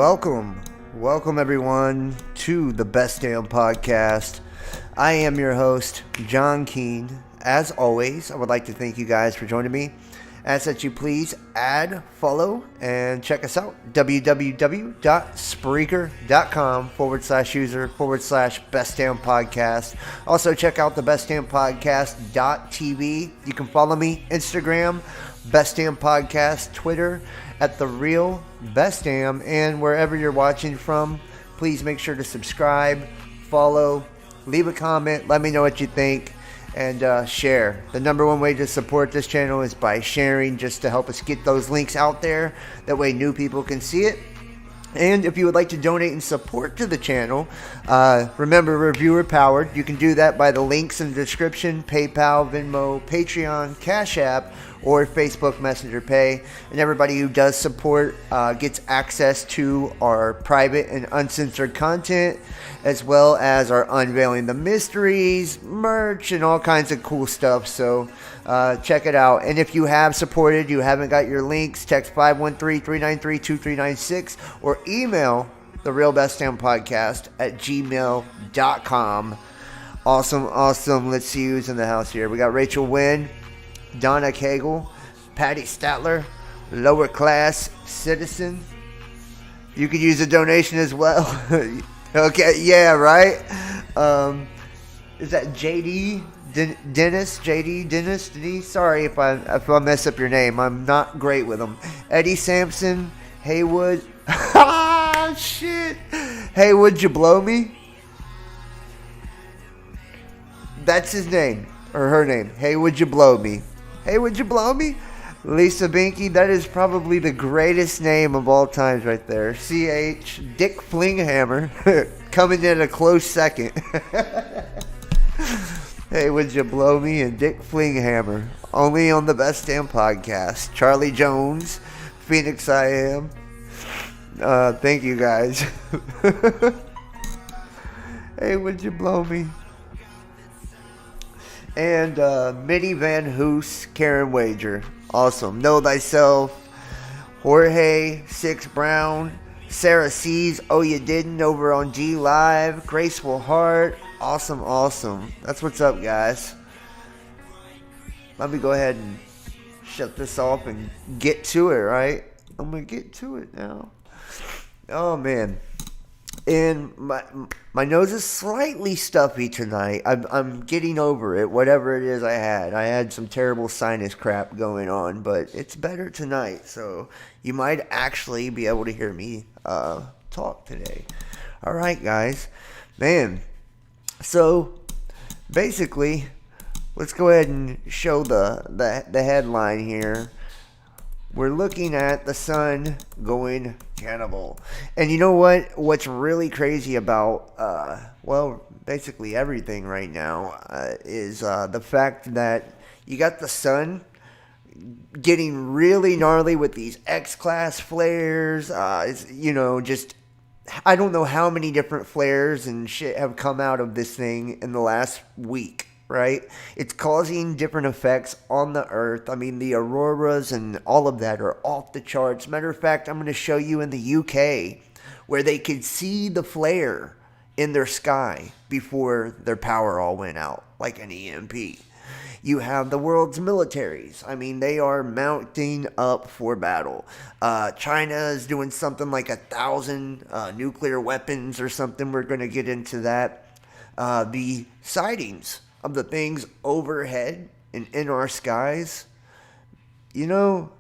Welcome everyone to the Best Damn Podcast. I am your host, John Keene. As always, I would like to thank you guys for joining me. Ask that you please add, follow, and check us out. www.spreaker.com/user/Best Damn Podcast. Also check out the Best Damn Podcast.tv. You can follow me, Instagram, Best Damn Podcast, Twitter, at The Real Best Damn, and wherever you're watching from, please make sure to subscribe, follow, leave a comment, let me know what you think, and share. The number one way to support this channel is by sharing, just to help us get those links out there. That way new people can see it. And if you would like to donate and support to the channel, remember, reviewer powered. You can do that by the links in the description: PayPal, Venmo, Patreon, Cash App, or Facebook Messenger Pay. And everybody who does support gets access to our private and uncensored content, as well as our Unveiling the Mysteries, merch, and all kinds of cool stuff. So check it out. And if you have supported, you haven't got your links, text 513-393-2396 or email therealbestdampodcast@gmail.com. Awesome. Let's see who's in the house here. We got Rachel Wynn, Donna Cagle, Patty Statler, Lower Class Citizen. You could use a donation as well. Okay, yeah, right? Is that JD Dennis? Sorry if I mess up your name. I'm not great with them. Eddie Sampson, Haywood. Ah, shit. Hey, would you blow me? That's his name, or her name. Hey, would you blow me? Hey, would you blow me? Lisa Binky, that is probably the greatest name of all times right there. CH, Dick Flinghammer, coming in a close second. Hey, would you blow me? And Dick Flinghammer, only on the Best Damn Podcast. Charlie Jones, Phoenix I Am. Thank you guys. Hey, would you blow me? And Mitty Van Hoos, Karen Wager. Awesome. Know Thyself, Jorge, Six Brown, Sarah C's, Oh You Didn't, over on G Live, Graceful Heart. Awesome. That's what's up, guys. Let me go ahead and shut this off and get to it, right? I'm going to get to it now. Oh, man. And my nose is slightly stuffy tonight. I'm getting over it, whatever it is I had. I had some terrible sinus crap going on, but it's better tonight. So you might actually be able to hear me talk today. All right, guys. Man. So basically, let's go ahead and show the headline here. We're looking at the sun going cannibal. And you know what? What's really crazy about, basically everything right now is the fact that you got the sun getting really gnarly with these X-class flares. Just, I don't know how many different flares and shit have come out of this thing in the last week. Right? It's causing different effects on the earth. I mean, the auroras and all of that are off the charts. Matter of fact, I'm going to show you in the UK where they could see the flare in their sky before their power all went out, like an EMP. You have the world's militaries. I mean, they are mounting up for battle. China is doing something like 1,000 nuclear weapons or something. We're going to get into that. The sightings of the things overhead and in our skies. You know,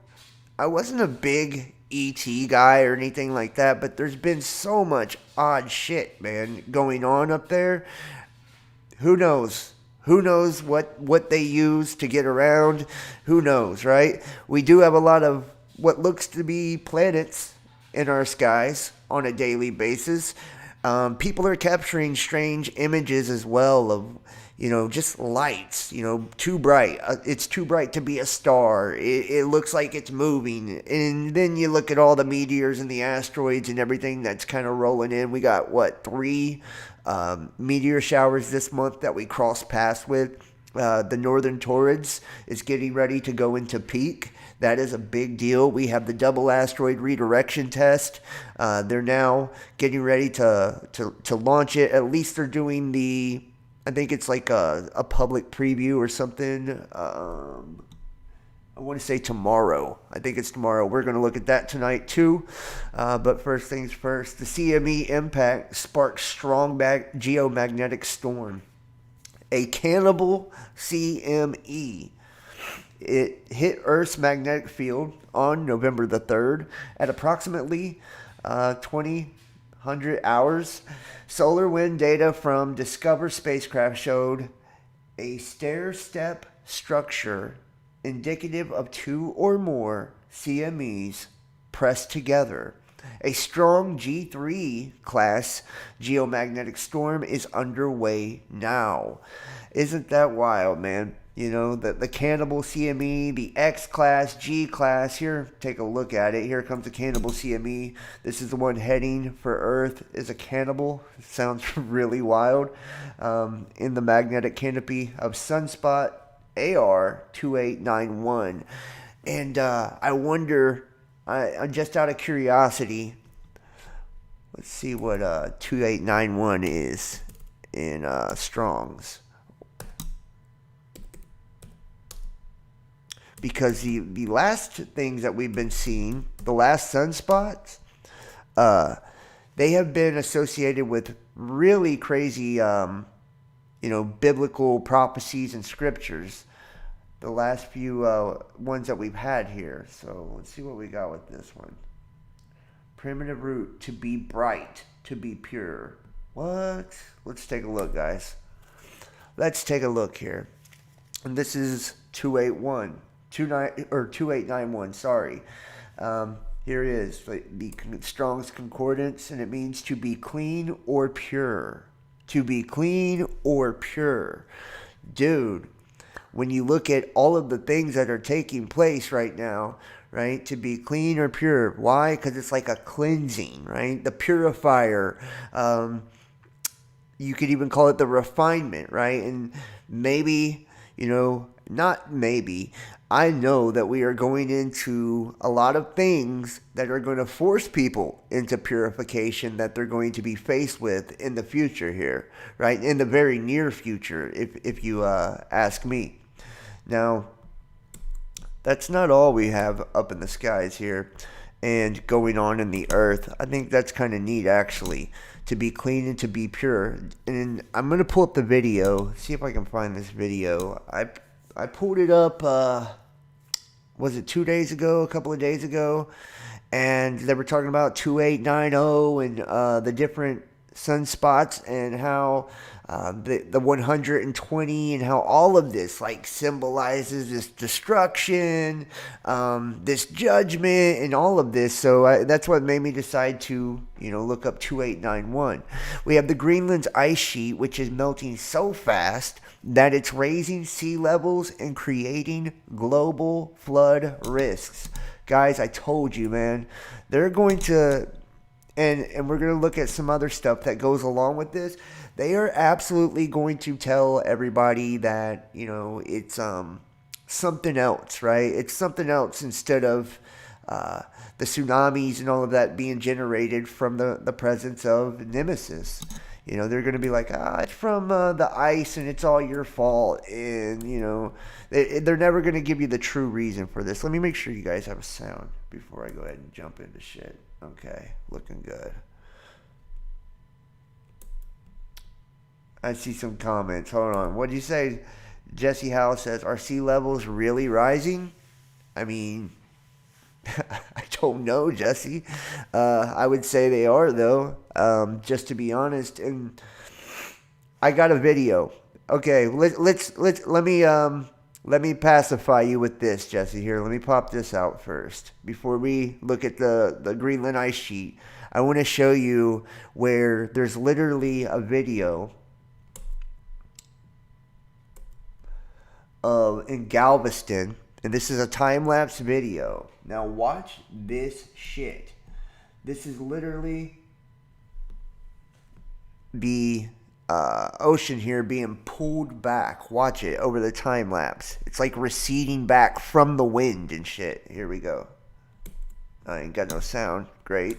I wasn't a big ET guy or anything like that, but there's been so much odd shit, man, going on up there. Who knows? Who knows what they use to get around? Who knows, right? We do have a lot of what looks to be planets in our skies on a daily basis. People are capturing strange images as well of, just lights, too bright. It's too bright to be a star. It looks like it's moving. And then you look at all the meteors and the asteroids and everything that's kind of rolling in. We got, 3 meteor showers this month that we crossed paths with. The northern torrids is getting ready to go into peak. That is a big deal. We have the double asteroid redirection test. They're now getting ready to launch it. At least they're doing the, I think it's like a public preview or something. I want to say tomorrow. I think it's tomorrow. We're going to look at that tonight too. But first things first, the CME impact sparked strong geomagnetic storm. A cannibal CME. It hit Earth's magnetic field on November the 3rd at approximately 2000 hours. Solar wind data from Discover spacecraft showed a stair-step structure indicative of two or more CMEs pressed together. A strong G3 class geomagnetic storm is underway now. Isn't that wild, man? You know, the cannibal CME, the X class, G class. Here, take a look at it. Here comes the cannibal CME. This is the one heading for Earth, is a cannibal. It sounds really wild. In the magnetic canopy of sunspot AR 2891. And I wonder, I'm just out of curiosity, let's see what 2891 is in Strong's. Because the last things that we've been seeing, the last sunspots, they have been associated with really crazy, biblical prophecies and scriptures. The last few ones that we've had here. So let's see what we got with this one. Primitive root, to be bright, to be pure. What? Let's take a look, guys. Let's take a look here. And this is 2891, sorry. Here is the Strong's Concordance, and it means to be clean or pure. To be clean or pure. Dude, when you look at all of the things that are taking place right now, right? To be clean or pure. Why? Because it's like a cleansing, right? The purifier. You could even call it the refinement, right? And maybe, not maybe, I know that we are going into a lot of things that are going to force people into purification that they're going to be faced with in the future here, right? In the very near future, if you ask me. Now, that's not all we have up in the skies here and going on in the earth. I think that's kind of neat, actually, to be clean and to be pure. And I'm going to pull up the video, see if I can find this video. I pulled it up, was it 2 days ago, a couple of days ago? And they were talking about 2890 and the different sunspots and how the 120 and how all of this like symbolizes this destruction, this judgment, and all of this. So that's what made me decide to look up 2891. We have the Greenland's ice sheet, which is melting so fast that it's raising sea levels and creating global flood risks. Guys, I told you, man, they're going to, and we're going to look at some other stuff that goes along with this. They are absolutely going to tell everybody that, it's something else, right? It's something else instead of the tsunamis and all of that being generated from the presence of Nemesis. They're going to be like, it's from the ice and it's all your fault. And, they're never going to give you the true reason for this. Let me make sure you guys have a sound before I go ahead and jump into shit. Okay, looking good. I see some comments. Hold on. What did you say? Jesse Howe says, are sea levels really rising? I mean, I don't know, Jesse. I would say they are, though, just to be honest. And I got a video. Okay, let me pacify you with this, Jesse. Here, let me pop this out first before we look at the Greenland ice sheet. I want to show you where there's literally a video in Galveston, and this is a time-lapse video. Now watch this shit. This is literally the ocean here being pulled back. Watch it over the time lapse. It's like receding back from the wind and shit. Here we go. I ain't got no sound. Great.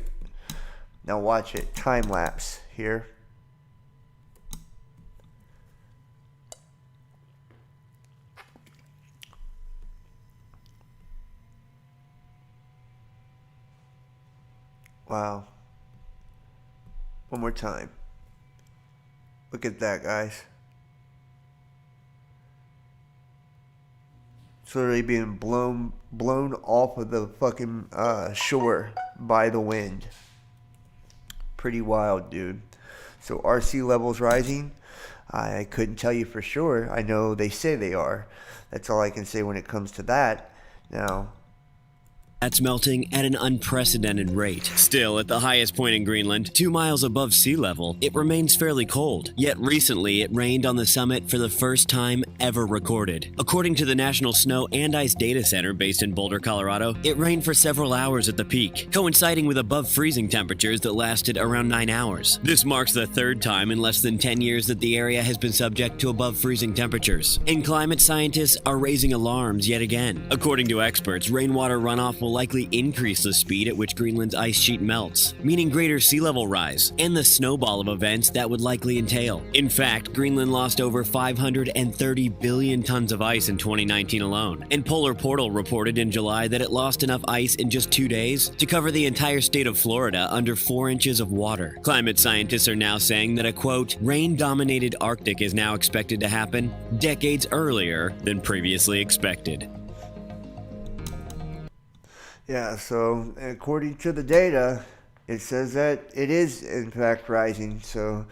Now watch it. Time lapse here. Wow. One more time. Look at that, guys. It's literally being blown off of the fucking shore by the wind. Pretty wild, dude. So are sea levels rising? I couldn't tell you for sure. I know they say they are. That's all I can say when it comes to that. Now, That's melting at an unprecedented rate. Still, at the highest point in Greenland, 2 miles above sea level, it remains fairly cold. Yet recently, it rained on the summit for the first time ever recorded. According to the National Snow and Ice Data Center based in Boulder, Colorado, it rained for several hours at the peak, coinciding with above freezing temperatures that lasted around 9 hours. This marks the third time in less than 10 years that the area has been subject to above freezing temperatures. And climate scientists are raising alarms yet again. According to experts, rainwater runoff will likely increase the speed at which Greenland's ice sheet melts, meaning greater sea level rise, and the snowball of events that would likely entail. In fact, Greenland lost over 530 billion tons of ice in 2019 alone, and Polar Portal reported in July that it lost enough ice in just 2 days to cover the entire state of Florida under 4 inches of water. Climate scientists are now saying that a, quote, rain-dominated Arctic is now expected to happen decades earlier than previously expected. yeah, so according to the data, it says that it is in fact rising. So,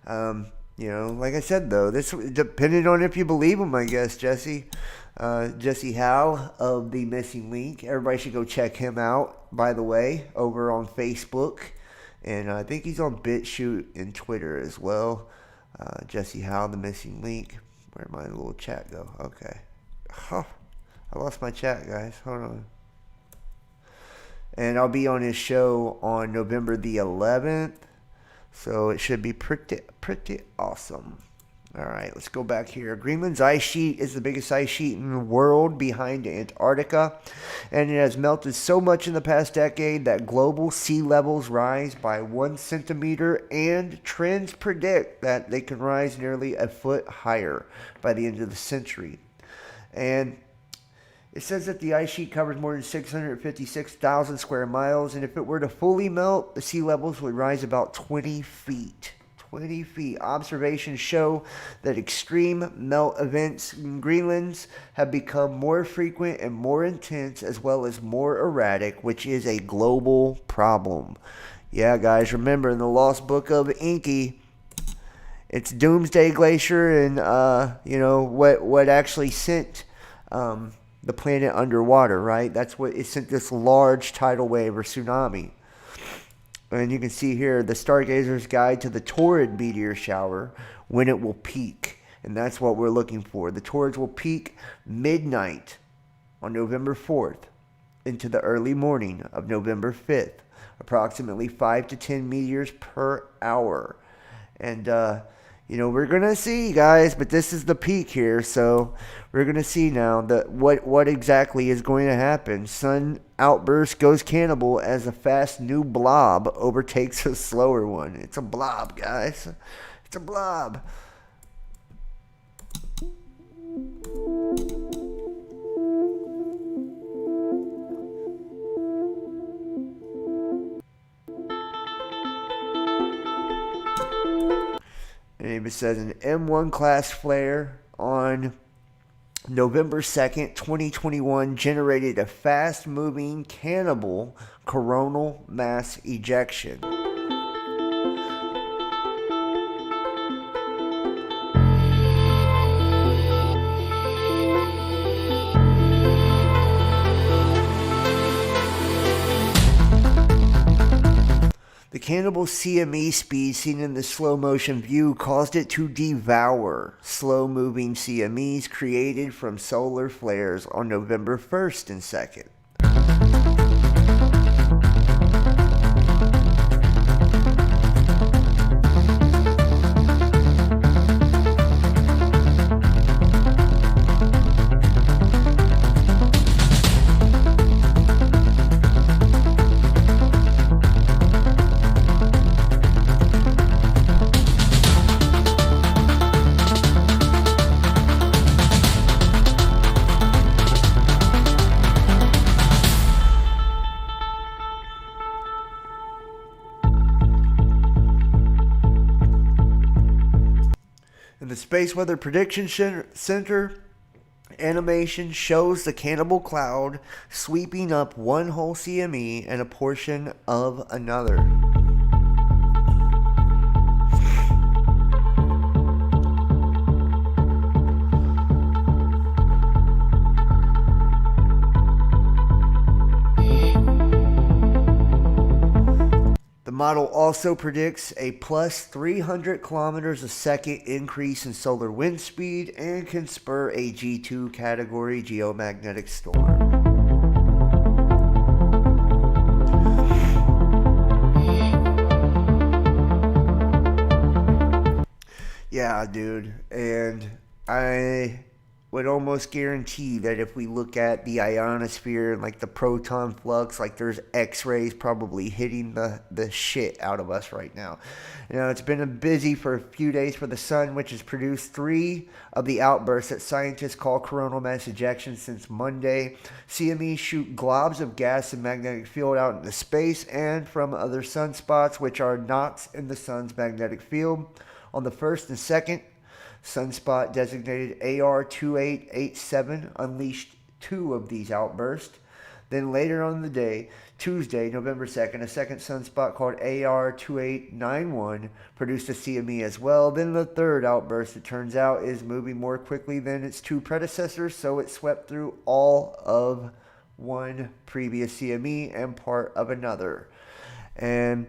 like I said, though, this depending on if you believe him, I guess, Jesse Howe of The Missing Link. Everybody should go check him out, by the way, over on Facebook. And I think he's on BitChute and Twitter as well. Jesse Howe, The Missing Link. Where'd my little chat go? Okay. Oh, I lost my chat, guys. Hold on. And I'll be on his show on November the 11th. So it should be pretty awesome. All right, let's go back here. Greenland's ice sheet is the biggest ice sheet in the world behind Antarctica. And it has melted so much in the past decade that global sea levels rise by 1 centimeter. And trends predict that they can rise nearly a foot higher by the end of the century. And it says that the ice sheet covers more than 656,000 square miles, and if it were to fully melt, the sea levels would rise about 20 feet. 20 feet. Observations show that extreme melt events in Greenland have become more frequent and more intense, as well as more erratic, which is a global problem. Yeah, guys, remember in the Lost Book of Inky, it's Doomsday Glacier and, what actually sent the planet underwater, right? That's what it sent, this large tidal wave or tsunami. And you can see here the Stargazer's Guide to the Torrid Meteor Shower, when it will peak. And that's what we're looking for. The torrids will peak midnight on November 4th into the early morning of November 5th. Approximately 5 to 10 meteors per hour. And, we're going to see, guys, but this is the peak here. So we're going to see now what exactly is going to happen. Sun outburst goes cannibal as a fast new blob overtakes a slower one. It's a blob, guys. It's a blob. And it says an M1 class flare on November 2nd, 2021 generated a fast-moving cannibal coronal mass ejection. The cannibal CME speed seen in the slow motion view caused it to devour slow moving CMEs created from solar flares on November 1st and 2nd. Space Weather Prediction Center animation shows the cannibal cloud sweeping up one whole CME and a portion of another. The model also predicts a plus 300 kilometers a second increase in solar wind speed and can spur a G2 category geomagnetic storm. Yeah, dude. And I would almost guarantee that if we look at the ionosphere and like the proton flux, like there's X-rays probably hitting the shit out of us right now. You know, it's been busy for a few days for the sun, which has produced 3 of the outbursts that scientists call coronal mass ejections since Monday. CMEs shoot globs of gas and magnetic field out into space and from other sunspots, which are knots in the sun's magnetic field. On the first and second sunspot designated AR2887 unleashed 2 of these outbursts. Then later on in the day, Tuesday, November 2nd, a second sunspot called AR2891 produced a CME as well. Then the third outburst, it turns out, is moving more quickly than its 2 predecessors, so it swept through all of one previous CME and part of another. And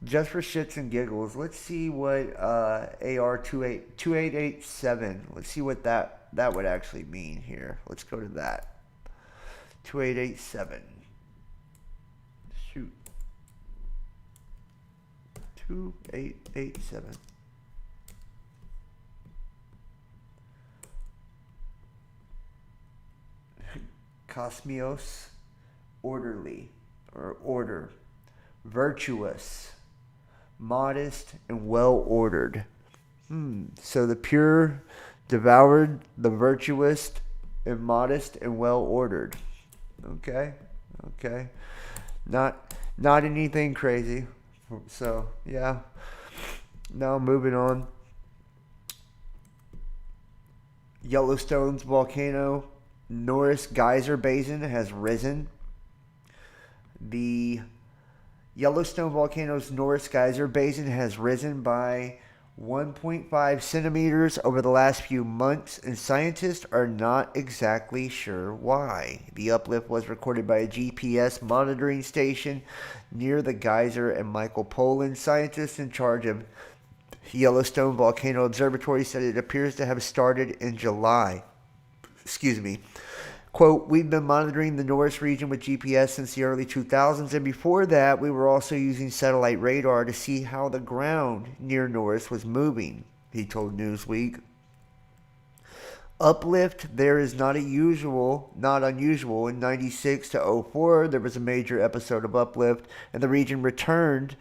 just for shits and giggles, let's see what AR2887, let's see what that would actually mean here. Let's go to that. 2887. Shoot. 2887. Cosmios, orderly, or order. Virtuous, modest, and well-ordered. So the pure devoured the virtuous and modest and well-ordered. Okay. Not anything crazy. So, yeah. Now moving on. Yellowstone's volcano Norris Geyser Basin has risen. The Yellowstone volcano's Norris Geyser Basin has risen by 1.5 centimeters over the last few months, and scientists are not exactly sure why. The uplift was recorded by a GPS monitoring station near the geyser, and Michael Poland, scientist in charge of Yellowstone Volcano Observatory, said it appears to have started in July. Quote, we've been monitoring the Norris region with GPS since the early 2000s, and before that, we were also using satellite radar to see how the ground near Norris was moving, he told Newsweek. Uplift there is not unusual. In 96 to 04, there was a major episode of uplift, and the region returned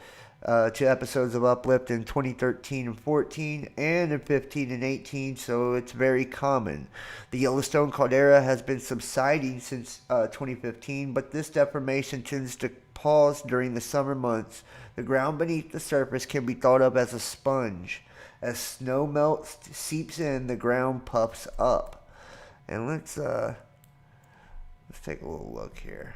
to episodes of uplift in 2013 and 14 and in 15 and 18, so it's very common. The Yellowstone caldera has been subsiding since 2015, but this deformation tends to pause during the summer months. The ground beneath the surface can be thought of as a sponge. As snow melts, seeps in, the ground puffs up. And let's take a little look here.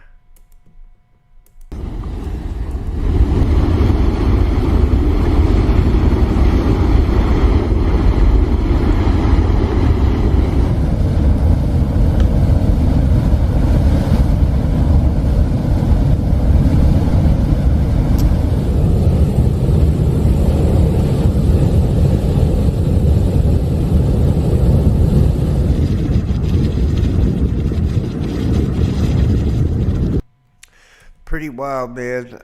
Pretty wild, man.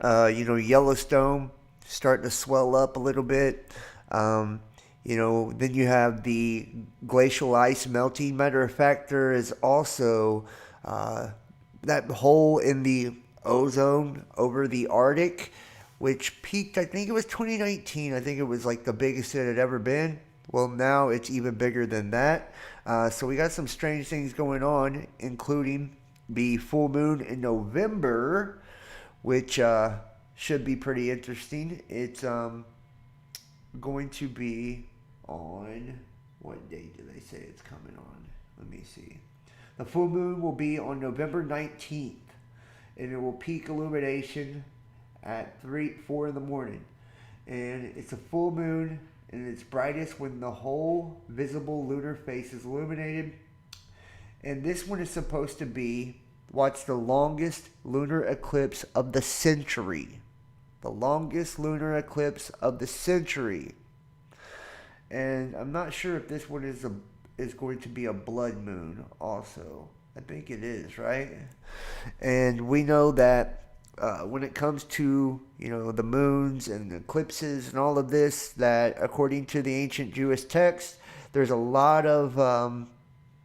Yellowstone starting to swell up a little bit. Then you have the glacial ice melting. Matter of fact, there is also that hole in the ozone over the Arctic, which peaked, I think it was 2019. I think it was like the biggest it had ever been. Well, now it's even bigger than that. So we got some strange things going on, including the full moon in November, which should be pretty interesting. It's going to be on, What date do they say it's coming on? Let me see. The full moon will be on November 19th, and it will peak illumination at 4 in the morning. And it's a full moon, and it's brightest when the whole visible lunar face is illuminated. And this one is supposed to be, watch, the longest lunar eclipse of the century. The longest lunar eclipse of the century. And I'm not sure if this one is going to be a blood moon also. I think it is, right? And we know that when it comes to, the moons and eclipses and all of this, that according to the ancient Jewish text, there's a lot of,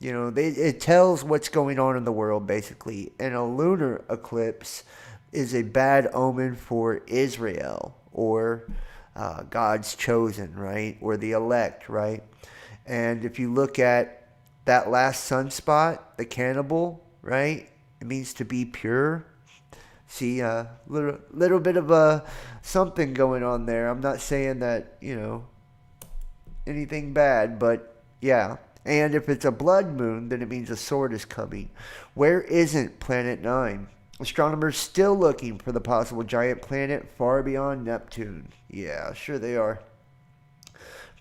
it tells what's going on in the world, basically. And a lunar eclipse is a bad omen for Israel, or God's chosen, right? Or the elect, right? And if you look at that last sunspot, the cannibal, right? It means to be pure. See, a little bit of a something going on there. I'm not saying that, anything bad, but yeah. And if it's a blood moon, then it means a sword is coming. Where isn't Planet 9? Astronomers still looking for the possible giant planet far beyond Neptune. Yeah, sure they are.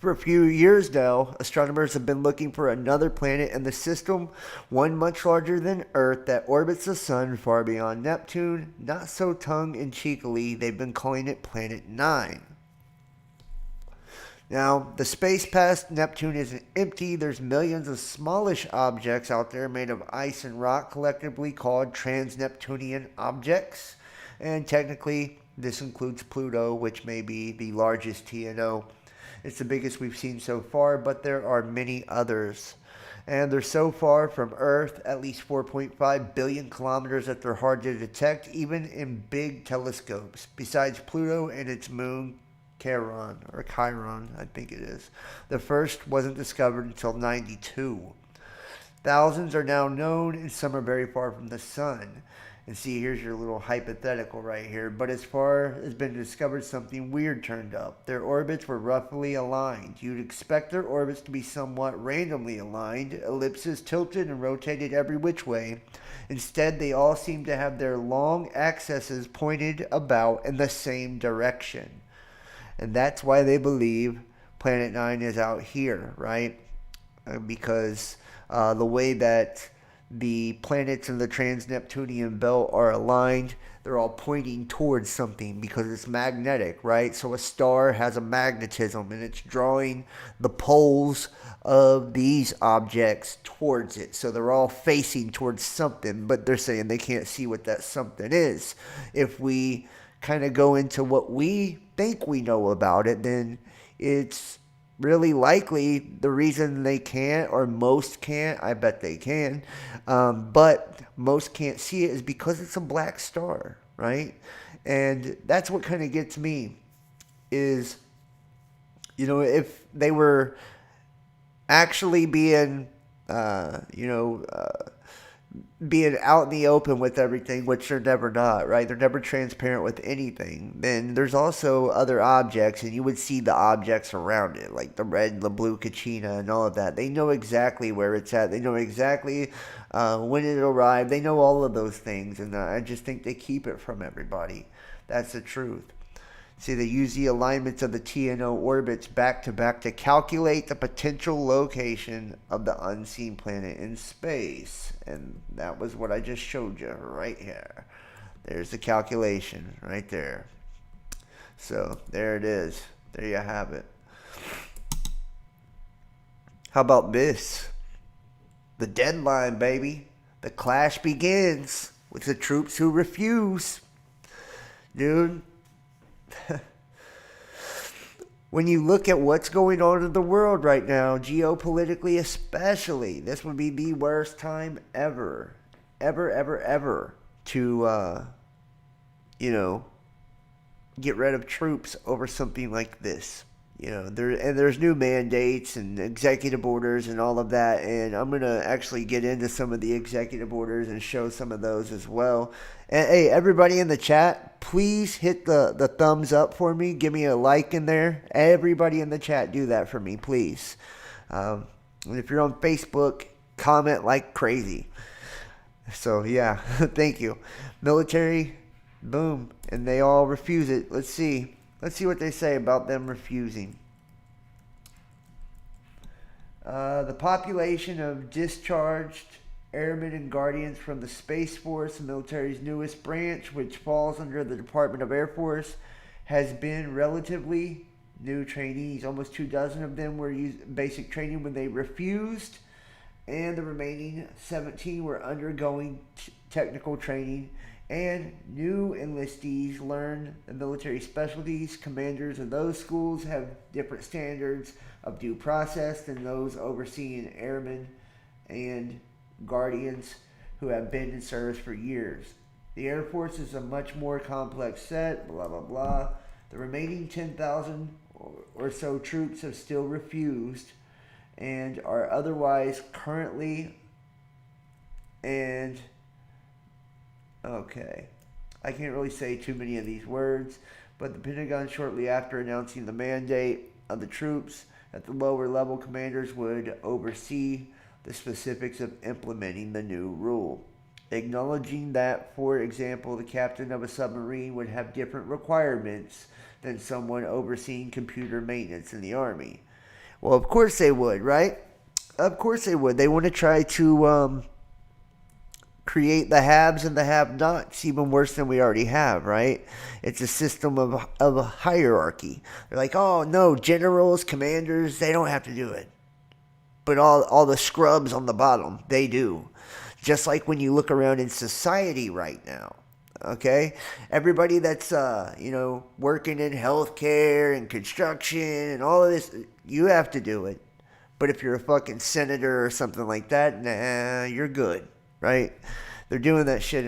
For a few years now, astronomers have been looking for another planet in the system, one much larger than Earth that orbits the sun far beyond Neptune. Not so tongue-in-cheekily, they've been calling it Planet 9. Now, the space past Neptune isn't empty. There's millions of smallish objects out there made of ice and rock, collectively called trans-Neptunian objects. And technically, this includes Pluto, which may be the largest TNO. It's the biggest we've seen so far, but there are many others. And they're so far from Earth, at least 4.5 billion kilometers, that they're hard to detect, even in big telescopes. Besides Pluto and its moon, Chiron, I think it is. The first wasn't discovered until 92. Thousands are now known, and some are very far from the sun. And see, here's your little hypothetical right here. But as far as been discovered, something weird turned up. Their orbits were roughly aligned. You'd expect their orbits to be somewhat randomly aligned, ellipses tilted and rotated every which way. Instead, they all seem to have their long axes pointed about in the same direction. And that's why they believe Planet 9 is out here, right? Because the way that the planets in the trans-Neptunian belt are aligned, they're all pointing towards something because it's magnetic, right? So a star has a magnetism, and it's drawing the poles of these objects towards it. So they're all facing towards something, but they're saying they can't see what that something is. If we kind of go into what we think we know about it, then it's really likely the reason they can't, or most can't, I bet they can, but most can't see it is because it's a black star, right? And that's what kind of gets me is, if they were actually being, being out in the open with everything, which they're never not, right? They're never transparent with anything. Then there's also other objects, and you would see the objects around it, like the red and the blue Kachina and all of that. They know exactly where it's at. They know exactly when it'll arrive. They know all of those things, and I just think they keep it from everybody. That's the truth. See, they use the alignments of the TNO orbits back to back to calculate the potential location of the unseen planet in space. And that was what I just showed you right here. There's the calculation right there. So there it is. There you have it. How about this? The deadline, baby. The clash begins with the troops who refuse. Dude. When you look at what's going on in the world right now, geopolitically especially, this would be the worst time ever to, get rid of troops over something like this. There's new mandates and executive orders and all of that, and I'm going to actually get into some of the executive orders and show some of those as well. And hey, everybody in the chat, please hit the thumbs up for me. Give me a like in there. Everybody in the chat, do that for me, please. And if you're on Facebook, comment like crazy. So yeah, thank you. Military, boom, and they all refuse it. Let's see what they say about them refusing. The population of discharged airmen and guardians from the Space Force, the military's newest branch, which falls under the Department of Air Force, has been relatively new trainees. Almost 24 of them were basic training when they refused, and the remaining 17 were undergoing technical training. And new enlistees learn the military specialties. Commanders of those schools have different standards of due process than those overseeing airmen and guardians who have been in service for years. The Air Force is a much more complex set, blah, blah, blah. The remaining 10,000 or so troops have still refused and are otherwise currently okay. I can't really say too many of these words, but the Pentagon, shortly after announcing the mandate of the troops at the lower level, commanders would oversee the specifics of implementing the new rule, acknowledging that, for example, the captain of a submarine would have different requirements than someone overseeing computer maintenance in the Army. Well, of course they would, right? Of course they would. They want to try to create the haves and the have-nots even worse than we already have, right? It's a system of a hierarchy. They're like, oh, no, generals, commanders, they don't have to do it. But all the scrubs on the bottom, they do. Just like when you look around in society right now. Okay, everybody that's working in healthcare and construction and all of this, you have to do it. But if you're a fucking senator or something like that, nah, you're good, right? They're doing that shit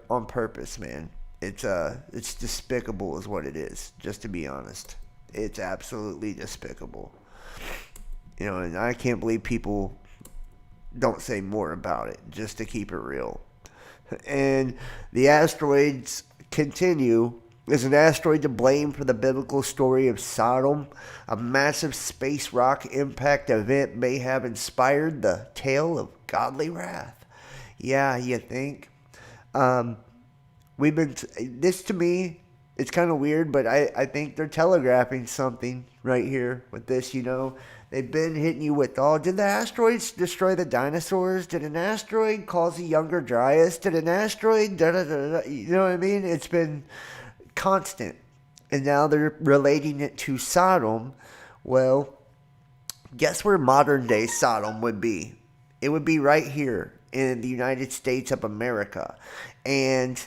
on purpose, man. It's despicable, is what it is. Just to be honest, it's absolutely despicable. And I can't believe people don't say more about it, just to keep it real. And the asteroids continue. Is an asteroid to blame for the biblical story of Sodom? A massive space rock impact event may have inspired the tale of godly wrath. Yeah, you think? This to me, it's kind of weird, but I think they're telegraphing something right here with this, They've been hitting you with, did the asteroids destroy the dinosaurs? Did an asteroid cause the Younger Dryas? Did an asteroid, da-da-da-da? You know what I mean? It's been constant. And now they're relating it to Sodom. Well, guess where modern day Sodom would be? It would be right here in the United States of America. And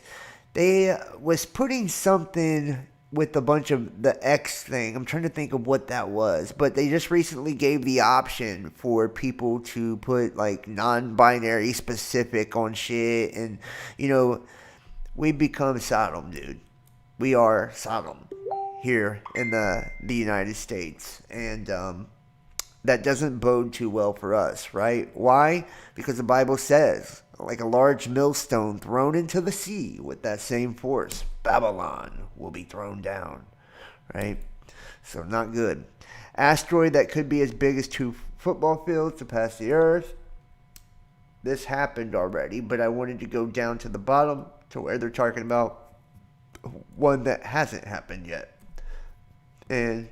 they was putting something with a bunch of the X thing. I'm trying to think of what that was. But they just recently gave the option for people to put like non-binary specific on shit. And, we become Sodom, dude. We are Sodom here in the United States. And that doesn't bode too well for us, right? Why? Because the Bible says, like a large millstone thrown into the sea with that same force, Babylon will be thrown down, right? So not good. Asteroid that could be as big as 2 football fields to pass the Earth. This happened already, but I wanted to go down to the bottom to where they're talking about one that hasn't happened yet. And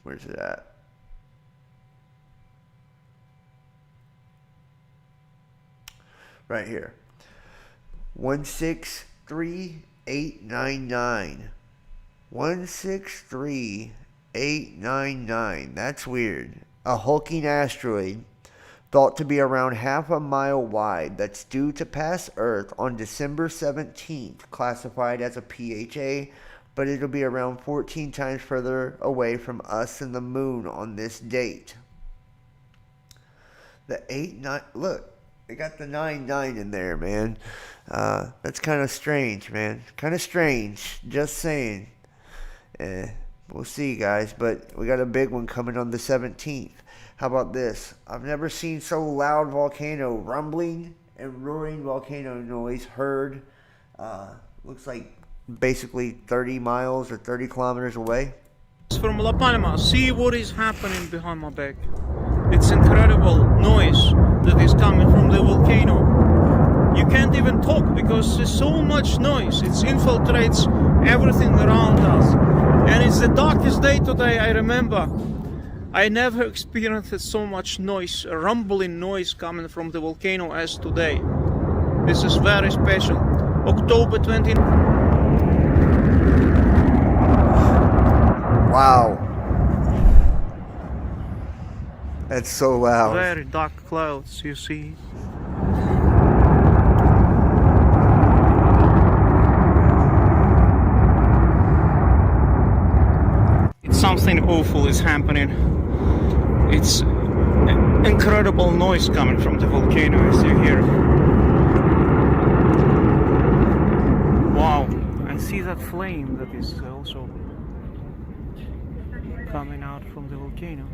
where's it at? Right here. 163899. 163899. That's weird. A hulking asteroid thought to be around half a mile wide that's due to pass Earth on December 17th, classified as a PHA, but it'll be around 14 times further away from us and the moon on this date. The 8-9, look. They got the 9-9 in there, man. That's kind of strange, man. Kind of strange. Just saying. We'll see, guys. But we got a big one coming on the 17th. How about this? I've never seen so loud volcano rumbling and roaring volcano noise heard. Looks like basically 30 miles or 30 kilometers away. From La Palma, see what is happening behind my back. It's incredible noise that is coming from the volcano. You can't even talk because there's so much noise. It infiltrates everything around us. And it's the darkest day today, I remember. I never experienced so much noise, a rumbling noise coming from the volcano as today. This is very special. October 20. Wow. That's so loud. Very dark clouds, you see. Something awful is happening. It's incredible noise coming from the volcano, as you hear. Wow, and see that flame that is also coming out from the volcano.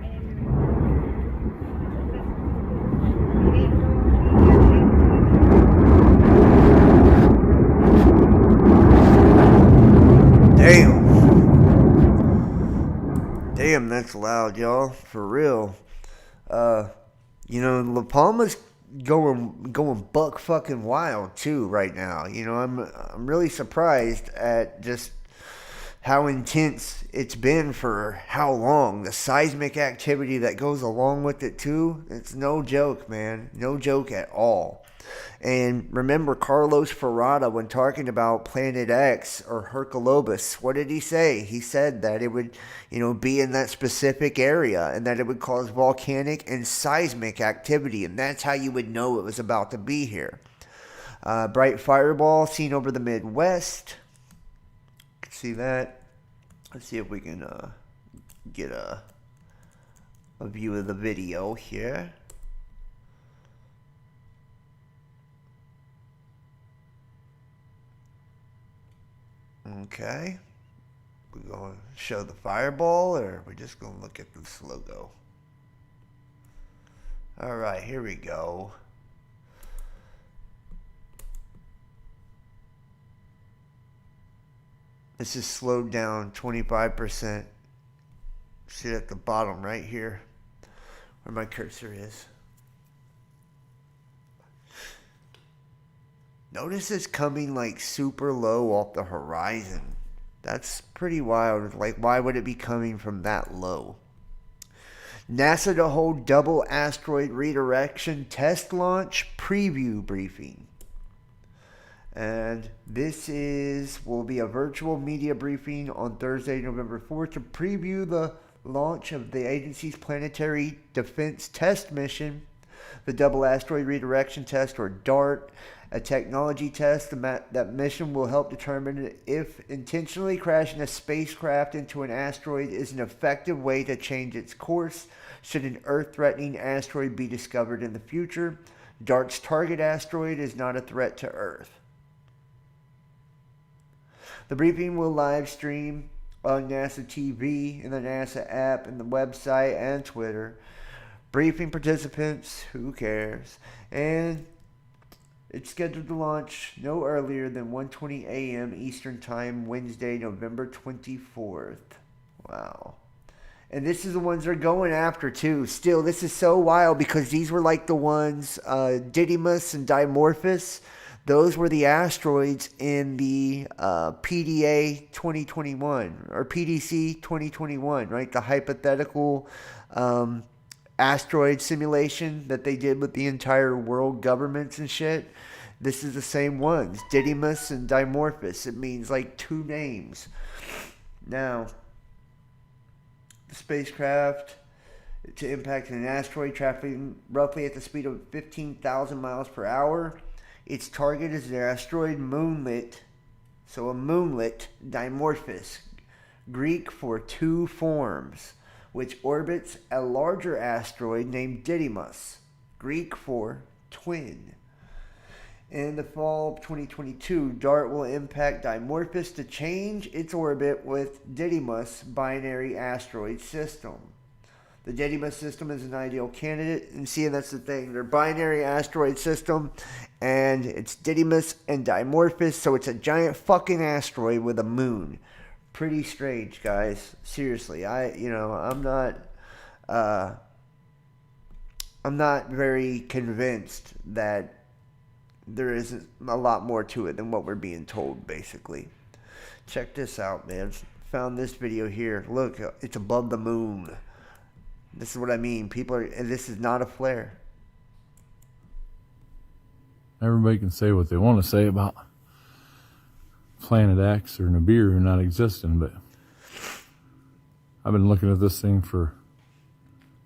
Damn, that's loud, y'all. For real. You know, La Palma's going buck fucking wild too right now. You know, I'm really surprised at just how intense it's been for how long. The seismic activity that goes along with it too. It's no joke, man. No joke at all. And remember Carlos Ferrada, when talking about Planet X or Hercolobus, what did he say? He said that it would, you know, be in that specific area and that it would cause volcanic and seismic activity. And that's how you would know it was about to be here. Bright fireball seen over the Midwest. You can see that. Let's see if we can get a view of the video here. Okay, we're going to show the fireball, or we're just going to look at this logo. All right, here we go. This is slowed down 25%. See it at the bottom right here, where my cursor is. Notice it's coming like super low off the horizon. That's pretty wild. Like, why would it be coming from that low? NASA to hold double asteroid redirection test launch preview briefing. And this will be a virtual media briefing on Thursday, November 4th to preview the launch of the agency's planetary defense test mission, the double asteroid redirection test, or DART. A technology test. That mission will help determine if intentionally crashing a spacecraft into an asteroid is an effective way to change its course should an Earth-threatening asteroid be discovered in the future. DART's target asteroid is not a threat to Earth. The briefing will live stream on NASA TV, in the NASA app, and the website, and Twitter. Briefing participants, who cares? And it's scheduled to launch no earlier than 1:20 a.m. Eastern Time, Wednesday, November 24th. Wow. And this is the ones they're going after, too. Still, this is so wild because these were like the ones, Didymus and Dimorphos. Those were the asteroids in the PDA 2021, or PDC 2021, right? The hypothetical asteroid simulation that they did with the entire world governments and shit. This is the same ones, Didymus and Dimorphos. It means like two names. Now, the spacecraft to impact an asteroid traveling roughly at the speed of 15,000 miles per hour. Its target is the asteroid Moonlet, so a moonlet, Dimorphos, Greek for two forms, which orbits a larger asteroid named Didymus, Greek for twin. In the fall of 2022, DART will impact Dimorphos to change its orbit with Didymus binary asteroid system. The Didymus system is an ideal candidate, and see, that's the thing. They're binary asteroid system, and it's Didymus and Dimorphos, so it's a giant fucking asteroid with a moon. Pretty strange, guys. Seriously, I'm not I'm not very convinced that there isn't a lot more to it than what we're being told, basically. Check this out, man. Found this video here. Look, it's above the moon. This is what I mean. This is not a flare. Everybody can say what they want to say about Planet X or Nibiru not existing, but I've been looking at this thing for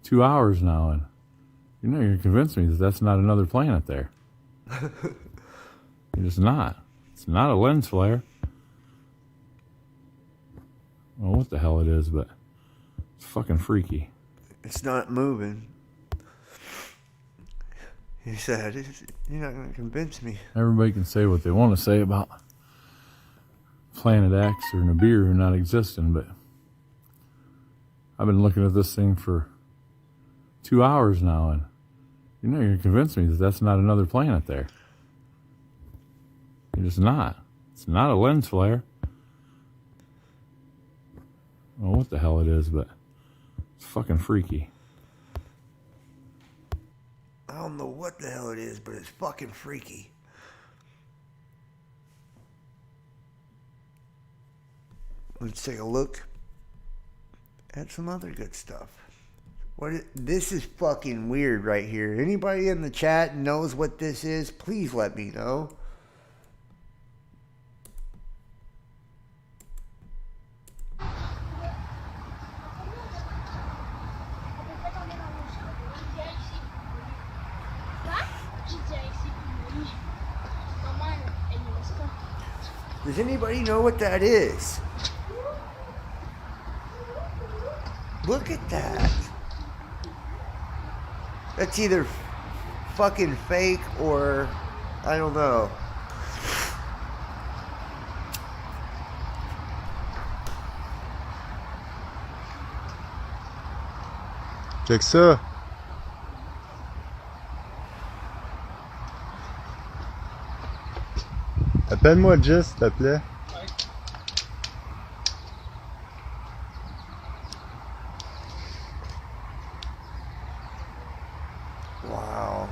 2 hours now, and you're convinced me that that's not another planet there. It's not. It's not a lens flare. I don't know what the hell it is, but it's fucking freaky. It's not moving. He said, you're not going to convince me. Everybody can say what they want to say about Planet X or Nibiru not existing, but I've been looking at this thing for 2 hours now, and you're convinced me that that's not another planet there. It's not. It's not a lens flare. I don't know what the hell it is, but it's fucking freaky. I don't know what the hell it is, but it's fucking freaky. Let's take a look at some other good stuff. This is fucking weird right here. Anybody in the chat knows what this is? Please let me know. Does anybody know what that is? Look at that. That's either fucking fake or I don't know. Check ça. Appelle-moi Jess, s'il te plaît. Wow.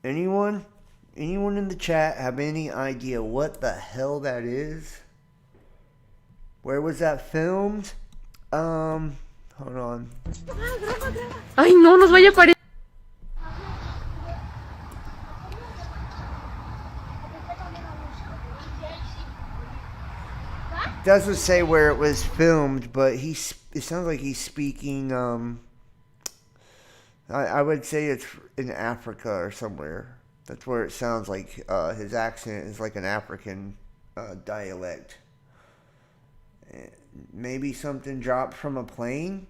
Anyone in the chat have any idea what the hell that is? Where was that filmed? Hold on. Ay, no, nos vaya a aparecer. Doesn't say where it was filmed, but it sounds like he's speaking, I would say it's in Africa or somewhere. That's where it sounds like his accent is like an African dialect. Maybe something dropped from a plane?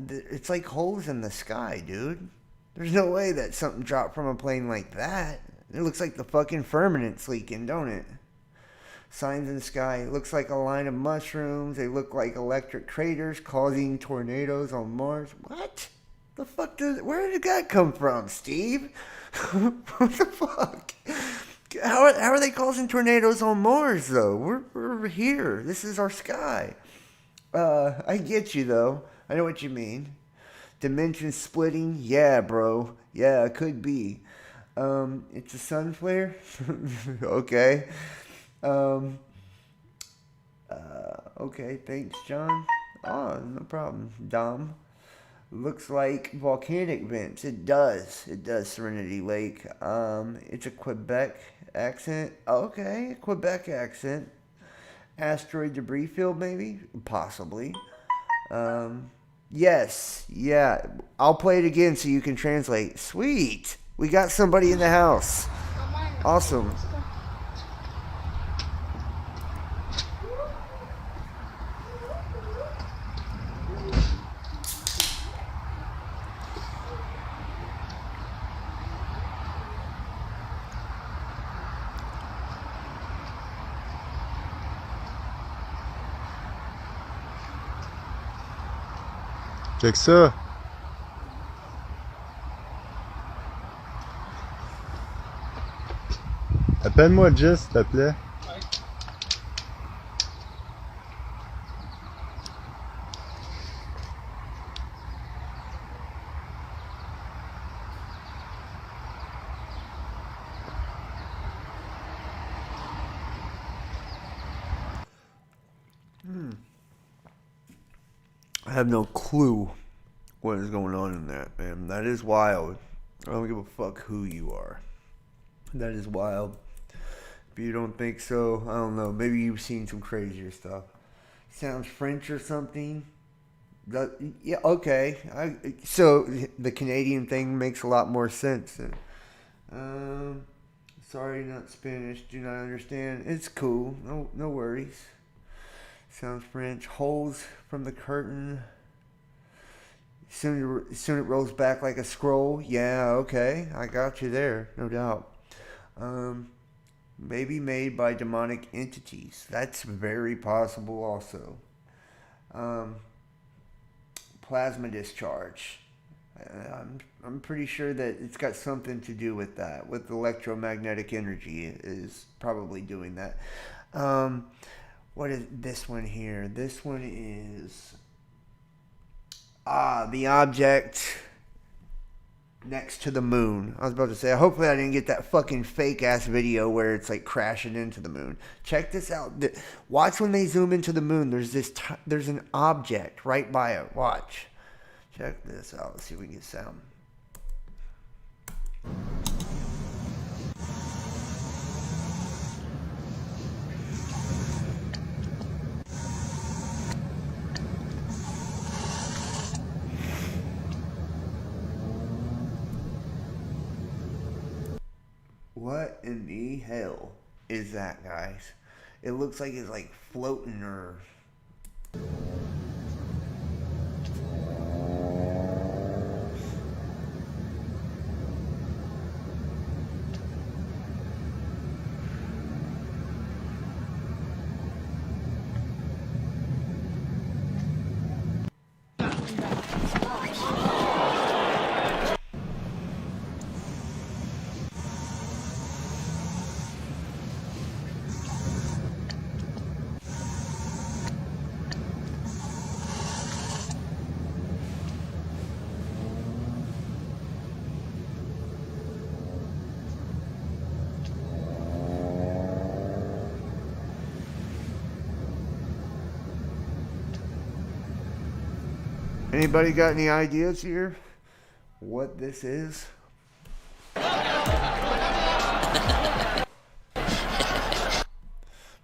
It's like holes in the sky, dude. There's no way that something dropped from a plane like that. It looks like the fucking firmament's leaking, don't it? Signs in the sky. It looks like a line of mushrooms. They look like electric craters causing tornadoes on Mars. What? The fuck where did that come from, Steve? What the fuck? How are they causing tornadoes on Mars, though? We're here. This is our sky. I get you, though. I know what you mean. Dimension splitting? Yeah, bro. Yeah, it could be. It's a sun flare? Okay. Okay, thanks, John. Oh, no problem. Dom. Looks like volcanic vents. It does, Serenity Lake. It's a Quebec accent. Okay, Quebec accent. Asteroid debris field, maybe? Possibly. Yes. Yeah. I'll play it again so you can translate. Sweet. We got somebody in the house. Awesome. Check ça. Appelle-moi Jess, s'il te plaît. I have no clue what is going on in that, man. That is wild. I don't give a fuck who you are. That is wild. If you don't think so, I don't know. Maybe you've seen some crazier stuff. Sounds French or something. Yeah, okay. So the Canadian thing makes a lot more sense. Sorry, not Spanish. Do not understand. It's cool. No worries. Sounds French. Holes from the curtain. Soon it rolls back like a scroll. Yeah, okay. I got you there. No doubt. Maybe made by demonic entities. That's very possible also. Plasma discharge. I'm pretty sure that it's got something to do with that. With electromagnetic energy is probably doing that. What is this one here? This one is the object next to the moon. I was about to say, hopefully I didn't get that fucking fake ass video where it's like crashing into the moon. Check this out. Watch when they zoom into the moon. There's an object right by it. Watch. Check this out. Let's see if we can get sound. What in the hell is that, guys? It looks like it's like floating or... Anybody got any ideas here? What this is?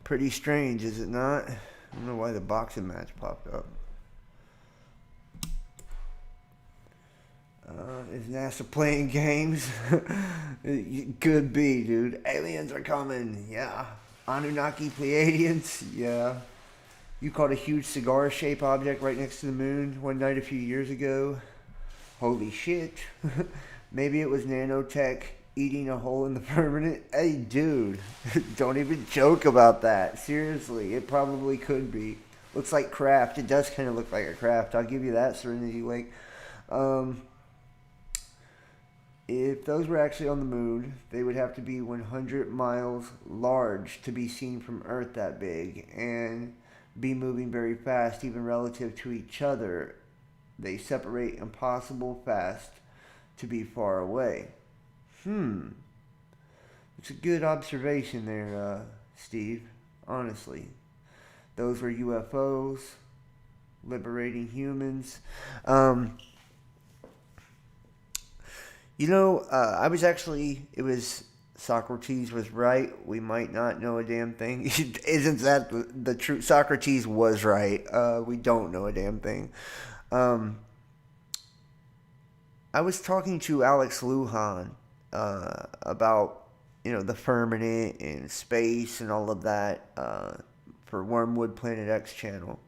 Pretty strange, is it not? I don't know why the boxing match popped up. Is NASA playing games? It could be, dude. Aliens are coming. Yeah. Anunnaki Pleiadians. Yeah. You caught a huge cigar-shaped object right next to the moon one night a few years ago. Holy shit. Maybe it was nanotech eating a hole in the firmament. Hey, dude, don't even joke about that. Seriously, it probably could be. Looks like craft. It does kind of look like a craft. I'll give you that, Serenity Lake. If those were actually on the moon, they would have to be 100 miles large to be seen from Earth that big, and be moving very fast, even relative to each other. They separate impossible fast to be far away. It's a good observation there, Steve. Honestly. Those were UFOs, liberating humans. I was actually, it was Socrates was right. We might not know a damn thing. Isn't that the truth? Socrates was right. We don't know a damn thing. I was talking to Alex Lujan about, the firmament and space and all of that for Wormwood Planet X channel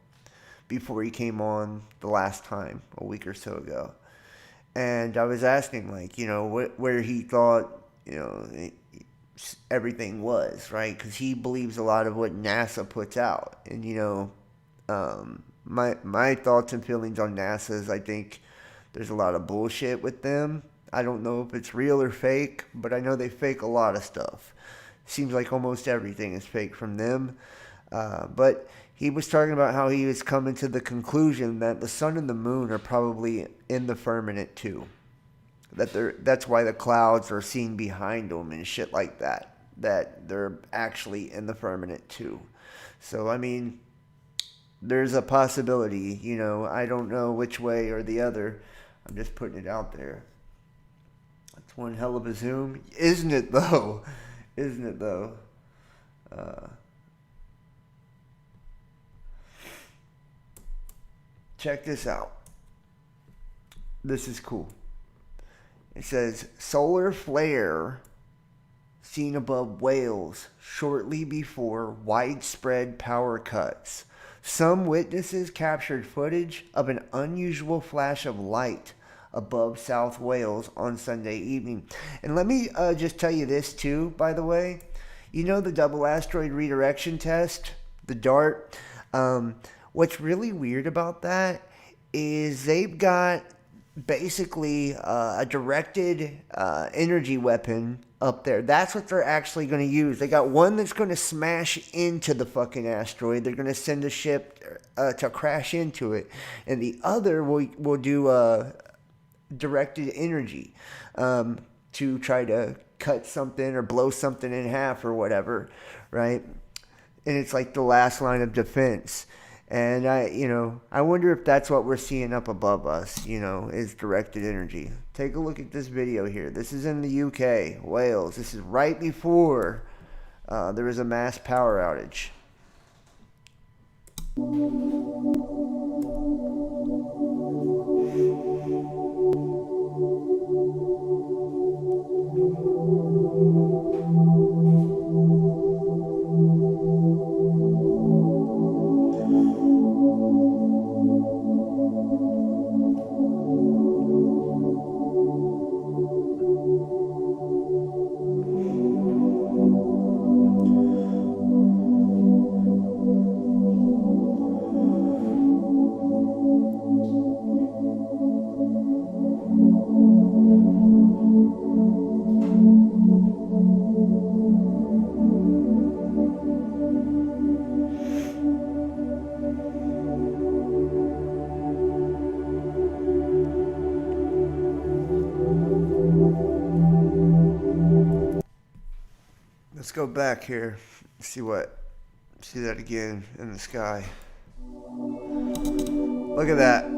before he came on the last time, a week or so ago. And I was asking, where he thought, everything was, right? Because he believes a lot of what NASA puts out. And, my thoughts and feelings on NASA is I think there's a lot of bullshit with them. I don't know if it's real or fake, but I know they fake a lot of stuff. Seems like almost everything is fake from them. But he was talking about how he was coming to the conclusion that the sun and the moon are probably in the firmament too. That's why the clouds are seen behind them and shit like that. That they're actually in the firmament too. So, there's a possibility. You know, I don't know which way or the other. I'm just putting it out there. That's one hell of a zoom, isn't it though? Isn't it though? Check this out. This is cool. It says solar flare seen above Wales shortly before widespread power cuts. Some witnesses captured footage of an unusual flash of light above South Wales on Sunday evening. And let me just tell you this too, by the way. You know the double asteroid redirection test, the DART? What's really weird about that is they've got basically a directed energy weapon up there. That's what they're actually going to use. They got one that's going to smash into the fucking asteroid. They're going to send a ship to crash into it. And the other will do directed energy to try to cut something or blow something in half or whatever, right? And it's like the last line of defense. And I wonder if that's what we're seeing up above us, is directed energy. Take a look at this video here. This is in the UK, Wales. This is right before there was a mass power outage. Let's go back here. See that again in the sky. Look at that.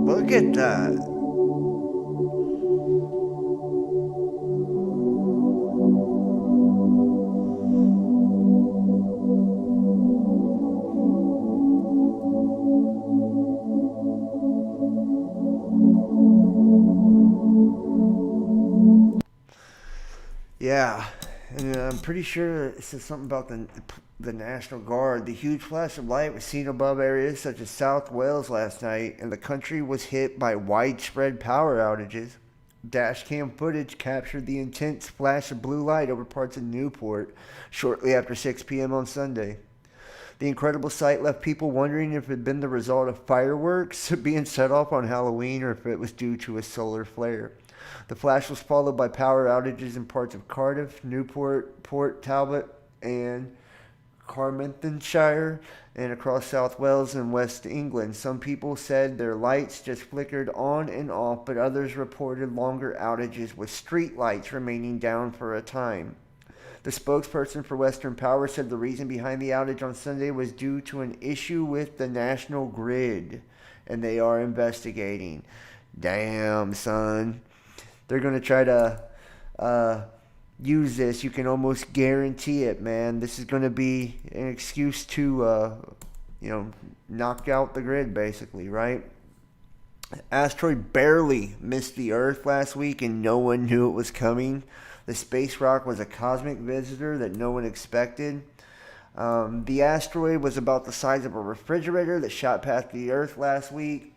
Look at that. Yeah, and I'm pretty sure it says something about the National Guard. The huge flash of light was seen above areas such as South Wales last night, and the country was hit by widespread power outages. Dashcam footage captured the intense flash of blue light over parts of Newport shortly after 6 p.m. on Sunday. The incredible sight left people wondering if it had been the result of fireworks being set off on Halloween or if it was due to a solar flare. The flash was followed by power outages in parts of Cardiff, Newport, Port Talbot, and Carmarthenshire, and across South Wales and West England. Some people said their lights just flickered on and off, but others reported longer outages with street lights remaining down for a time. The spokesperson for Western Power said the reason behind the outage on Sunday was due to an issue with the national grid, and they are investigating. Damn, son. They're going to try to use this. You can almost guarantee it, man. This is going to be an excuse to, knock out the grid, basically, right? Asteroid barely missed the Earth last week, and no one knew it was coming. The space rock was a cosmic visitor that no one expected. The asteroid was about the size of a refrigerator that shot past the Earth last week.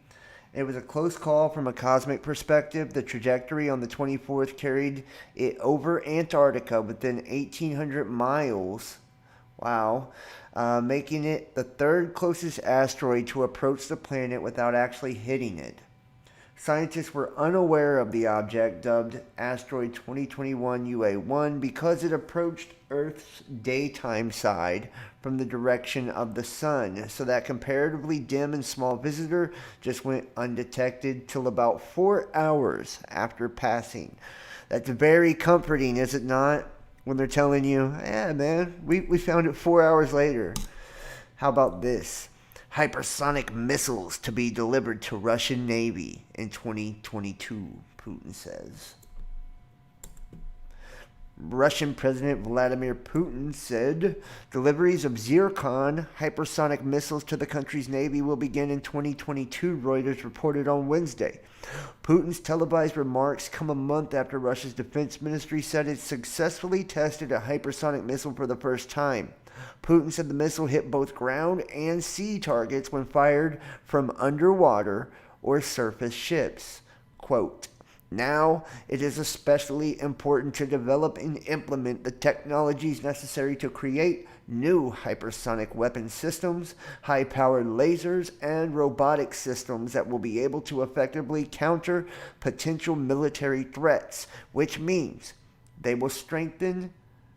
It was a close call from a cosmic perspective. The trajectory on the 24th carried it over Antarctica within 1,800 miles. Wow. Making it the third closest asteroid to approach the planet without actually hitting it. Scientists were unaware of the object dubbed asteroid 2021 UA1 because it approached Earth's daytime side from the direction of the sun, so that comparatively dim and small visitor just went undetected till about 4 hours after passing. That's very comforting, is it not? When they're telling you, yeah, man, we found it 4 hours later. How about this? Hypersonic missiles to be delivered to Russian Navy in 2022, Putin says. Russian President Vladimir Putin said deliveries of Zircon hypersonic missiles to the country's Navy will begin in 2022, Reuters reported on Wednesday. Putin's televised remarks come a month after Russia's defense ministry said it successfully tested a hypersonic missile for the first time. Putin said the missile hit both ground and sea targets when fired from underwater or surface ships. Quote, now it is especially important to develop and implement the technologies necessary to create new hypersonic weapon systems, high-powered lasers, and robotic systems that will be able to effectively counter potential military threats, which means they will strengthen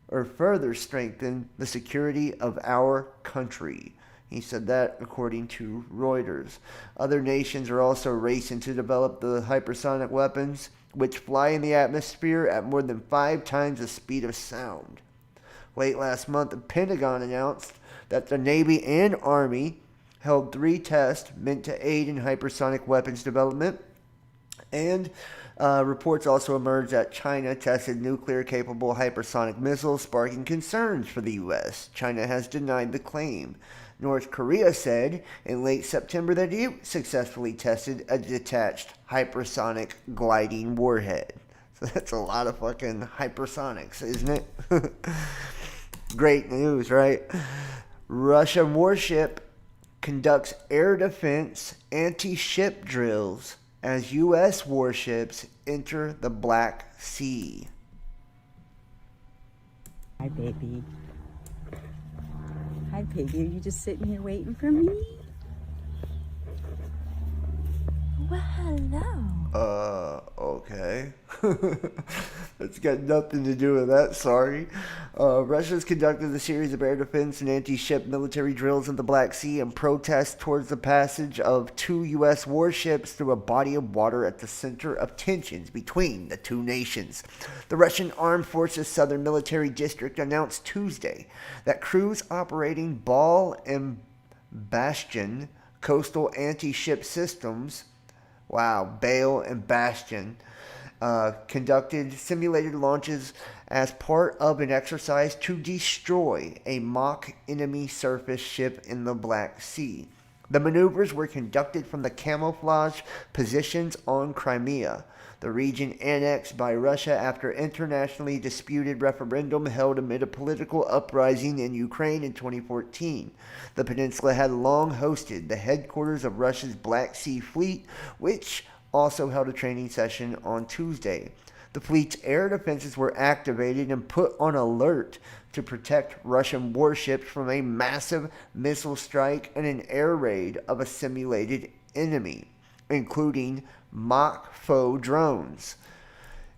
or further strengthen the security of our country. He said that according to Reuters. Other nations are also racing to develop the hypersonic weapons, which fly in the atmosphere at more than 5 times the speed of sound. Late last month, the Pentagon announced that the Navy and Army held 3 tests meant to aid in hypersonic weapons development, and reports also emerged that China tested nuclear-capable hypersonic missiles, sparking concerns for the U.S. China has denied the claim. North Korea said in late September that it successfully tested a detached hypersonic gliding warhead. So that's a lot of fucking hypersonics, isn't it? Great news, right? Russian warship conducts air defense anti-ship drills as U.S. warships enter the Black Sea. Hi, baby. Hi, baby. Are you just sitting here waiting for me? Well, hello. Okay. That's got nothing to do with that, sorry. Russia's conducted a series of air defense and anti-ship military drills in the Black Sea in protest towards the passage of 2 U.S. warships through a body of water at the center of tensions between the two nations. The Russian Armed Forces Southern Military District announced Tuesday that crews operating Ball and Bastion coastal anti-ship systems, Bale and Bastion, conducted simulated launches as part of an exercise to destroy a mock enemy surface ship in the Black Sea. The maneuvers were conducted from the camouflage positions on Crimea, the region annexed by Russia after internationally disputed referendum held amid a political uprising in Ukraine in 2014. The peninsula had long hosted the headquarters of Russia's Black Sea Fleet, which also held a training session on Tuesday. The fleet's air defenses were activated and put on alert to protect Russian warships from a massive missile strike and an air raid of a simulated enemy, including mock foe drones.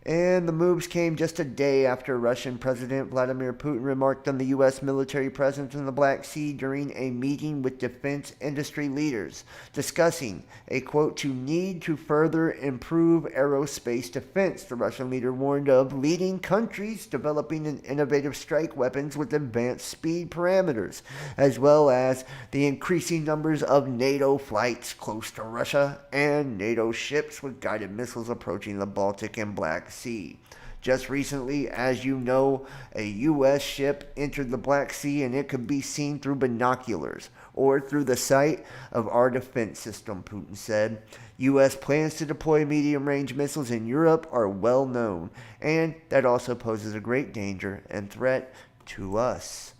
And the moves came just a day after Russian President Vladimir Putin remarked on the U.S. military presence in the Black Sea during a meeting with defense industry leaders, discussing a, quote, to need to further improve aerospace defense. The Russian leader warned of leading countries developing an innovative strike weapons with advanced speed parameters, as well as the increasing numbers of NATO flights close to Russia and NATO ships with guided missiles approaching the Baltic and Black Sea. Just recently, as you know, a U.S. ship entered the Black Sea and it could be seen through binoculars or through the sight of our defense system, Putin said. U.S. plans to deploy medium-range missiles in Europe are well known, and that also poses a great danger and threat to us.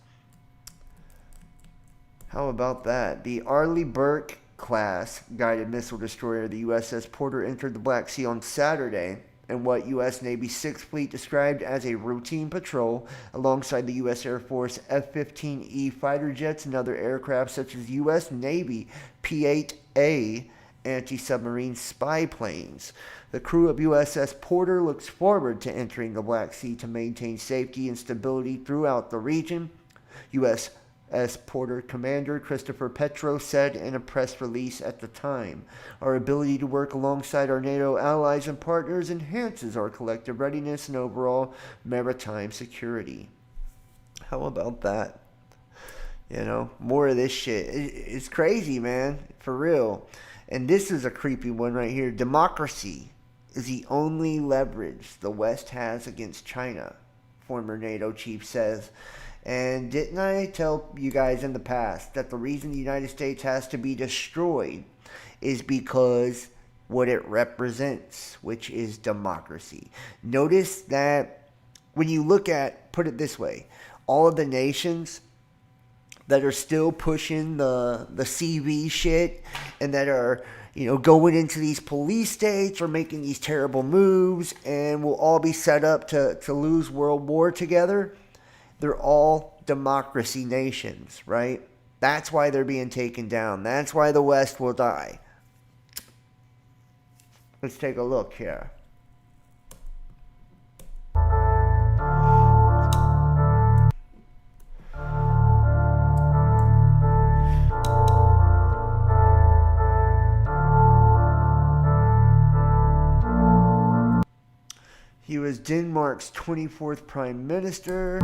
How about that? The Arleigh Burke class guided missile destroyer, the USS Porter, entered the Black Sea on Saturday in what U.S. Navy 6th Fleet described as a routine patrol alongside the U.S. Air Force F-15E fighter jets and other aircraft such as U.S. Navy P-8A anti-submarine spy planes. The crew of USS Porter looks forward to entering the Black Sea to maintain safety and stability throughout the region. USS Porter Commander Christopher Petro said in a press release at the time, "Our ability to work alongside our NATO allies and partners enhances our collective readiness and overall maritime security." How about that? You know, more of this shit. It's crazy, man. For real. And this is a creepy one right here. Democracy is the only leverage the West has against China, former NATO chief says. And didn't I tell you guys in the past that the reason the United States has to be destroyed is because what it represents, which is democracy. Notice that when you look at, put it this way, all of the nations that are still pushing the CV shit and that are, you know, going into these police states or making these terrible moves and will all be set up to lose World War together, they're all democracy nations, right? That's why they're being taken down. That's why the West will die. Let's take a look here. He was Denmark's 24th Prime Minister.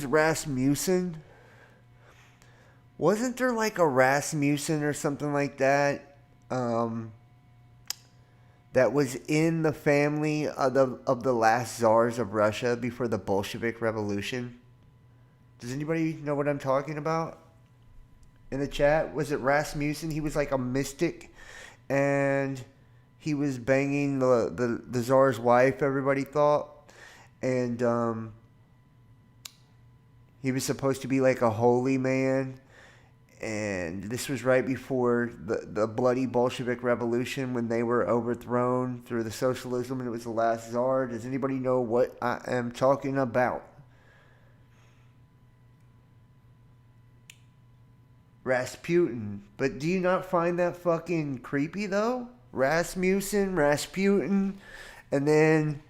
Rasmussen. Wasn't there like a Rasmussen or something like that? That was in the family of the last czars of Russia before the Bolshevik Revolution. Does anybody know what I'm talking about? In the chat, was it Rasmussen? He was like a mystic, and he was banging the czar's wife. Everybody thought, and he was supposed to be like a holy man. And this was right before the bloody Bolshevik Revolution, when they were overthrown through the socialism, and it was the last czar. Does anybody know what I am talking about? Rasputin. But do you not find that fucking creepy, though? Rasputin. And then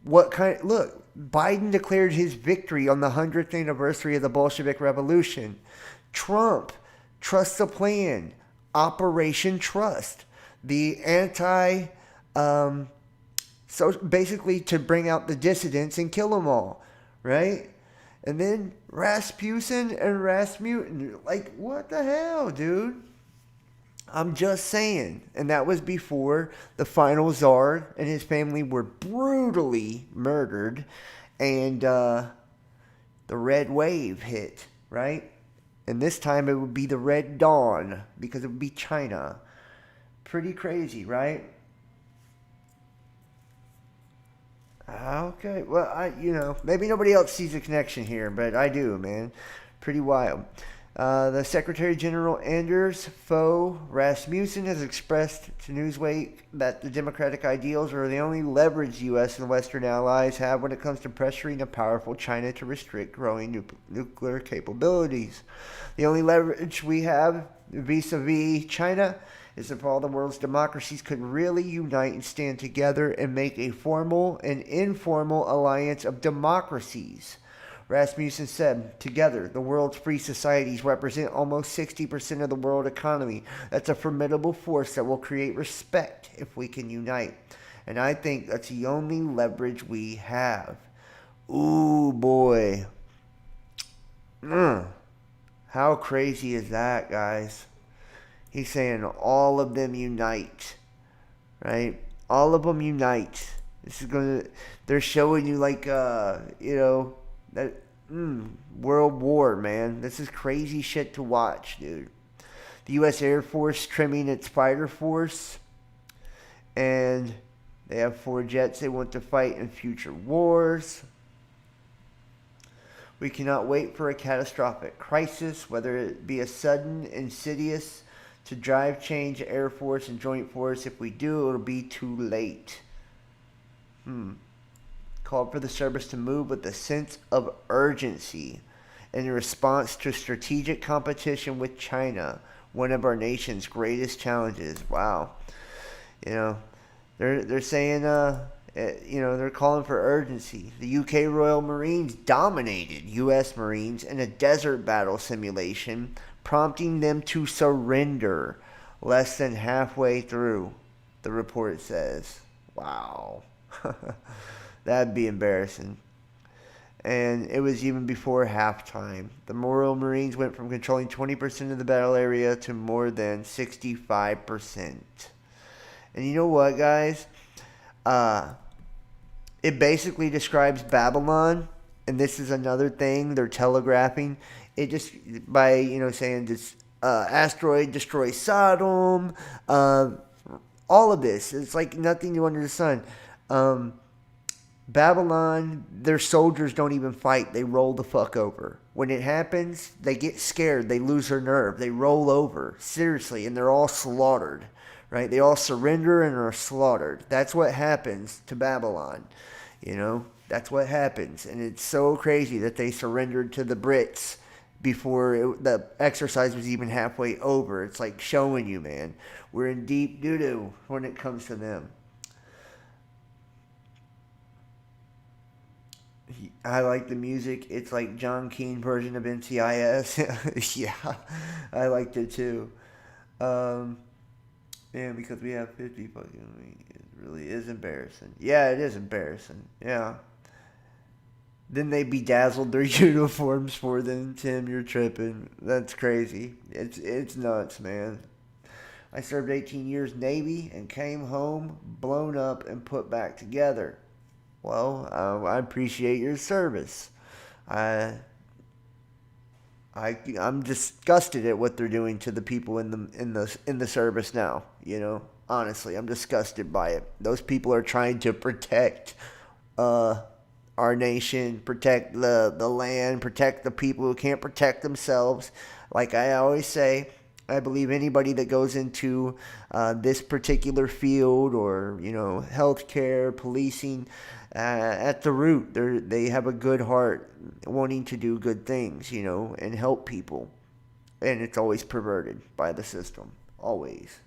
what kind... Look, Biden declared his victory on the 100th anniversary of the Bolshevik Revolution. Trump trusts the plan. Operation Trust. The so basically to bring out the dissidents and kill them all. Right? And then Rasputin and Rasmussen. Like, what the hell, dude? I'm just saying. And that was before the final czar and his family were brutally murdered. And the red wave hit, right? And this time it would be the Red Dawn, because it would be China. Pretty crazy, right? Okay, well, maybe nobody else sees a connection here, but I do, man. Pretty wild. The Secretary General Anders Fogh Rasmussen has expressed to Newsweek that the democratic ideals are the only leverage the U.S. and Western allies have when it comes to pressuring a powerful China to restrict growing nuclear capabilities. The only leverage we have vis-a-vis China is if all the world's democracies could really unite and stand together and make a formal and informal alliance of democracies. Rasmussen said, together, the world's free societies represent almost 60% of the world economy. That's a formidable force that will create respect if we can unite. And I think that's the only leverage we have. Ooh, boy. How crazy is that, guys? He's saying all of them unite, right? All of them unite. This is they're showing you like, that World War, man. This is crazy shit to watch, dude. The U.S. Air Force trimming its fighter force, and they have 4 jets they want to fight in future wars. We cannot wait for a catastrophic crisis, whether it be a sudden, insidious, to drive change Air Force and Joint Force. If we do, it'll be too late. Called for the service to move with a sense of urgency in response to strategic competition with China, one of our nation's greatest challenges. Wow. They're saying, they're calling for urgency. The UK Royal Marines dominated US Marines in a desert battle simulation, prompting them to surrender less than halfway through, the report says. Wow. That'd be embarrassing. And it was even before halftime. The Royal Marines went from controlling 20% of the battle area to more than 65%. And you know what, guys? It basically describes Babylon. And this is another thing they're telegraphing. It just, by, saying this asteroid destroys Sodom. All of this. It's like nothing new under the sun. Babylon, their soldiers don't even fight. They roll the fuck over. When it happens, they get scared. They lose their nerve. They roll over. Seriously. And they're all slaughtered. Right? They all surrender and are slaughtered. That's what happens to Babylon. That's what happens. And it's so crazy that they surrendered to the Brits before the exercise was even halfway over. It's like showing you, man. We're in deep doo-doo when it comes to them. I like the music. It's like John Keane version of NCIS. Yeah, I liked it too. Because we have 50 fucking... It really is embarrassing. Yeah, it is embarrassing. Yeah. Then they bedazzled their uniforms for them. Tim, you're tripping. That's crazy. It's nuts, man. I served 18 years Navy and came home blown up and put back together. Well, I appreciate your service. I'm disgusted at what they're doing to the people in the service now. Honestly, I'm disgusted by it. Those people are trying to protect our nation, protect the land, protect the people who can't protect themselves. Like I always say, I believe anybody that goes into this particular field or, healthcare, policing, at the root, they have a good heart, wanting to do good things, and help people. And it's always perverted by the system. Always.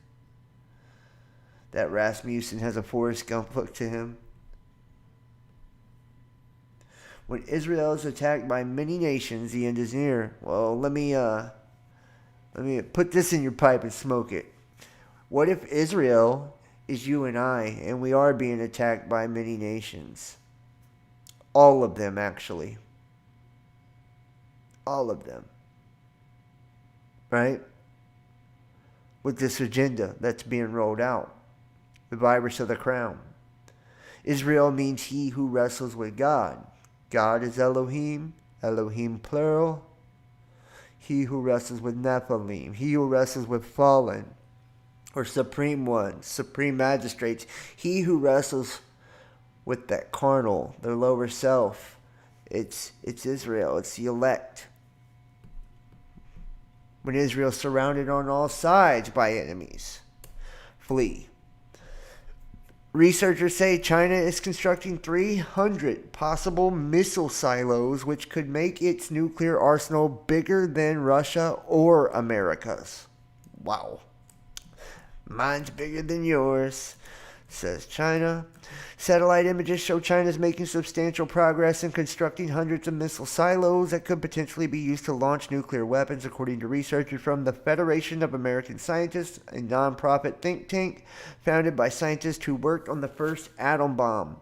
That Rasmussen has a Forrest Gump look to him. When Israel is attacked by many nations, the end is near. Well, let me put this in your pipe and smoke it. What if Israel is you and I, and we are being attacked by many nations? All of them, actually. All of them. Right? With this agenda that's being rolled out. The virus of the crown. Israel means he who wrestles with God. God is Elohim, Elohim plural. He who wrestles with Nephilim, he who wrestles with fallen, or supreme ones, supreme magistrates. He who wrestles with that carnal, their lower self. It's Israel. It's the elect. when Israel is surrounded on all sides by enemies. Flee. Researchers say China is constructing 300 possible missile silos, which could make its nuclear arsenal bigger than Russia or America's. Wow. Mine's bigger than yours, says China. Satellite images show China is making substantial progress in constructing hundreds of missile silos that could potentially be used to launch nuclear weapons, according to researchers from the Federation of American Scientists, a nonprofit think tank founded by scientists who worked on the first atom bomb.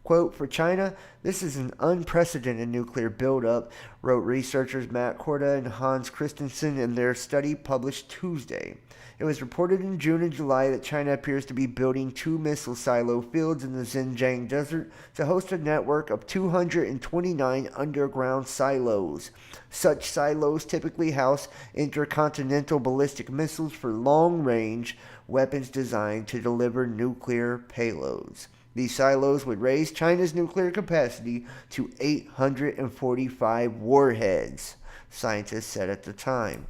Quote, for China, this is an unprecedented nuclear buildup, wrote researchers Matt Korda and Hans Christensen in their study published Tuesday. It was reported in June and July that China appears to be building 2 missile silo fields in the Xinjiang desert to host a network of 229 underground silos. Such silos typically house intercontinental ballistic missiles for long-range weapons designed to deliver nuclear payloads. These silos would raise China's nuclear capacity to 845 warheads, scientists said at the time.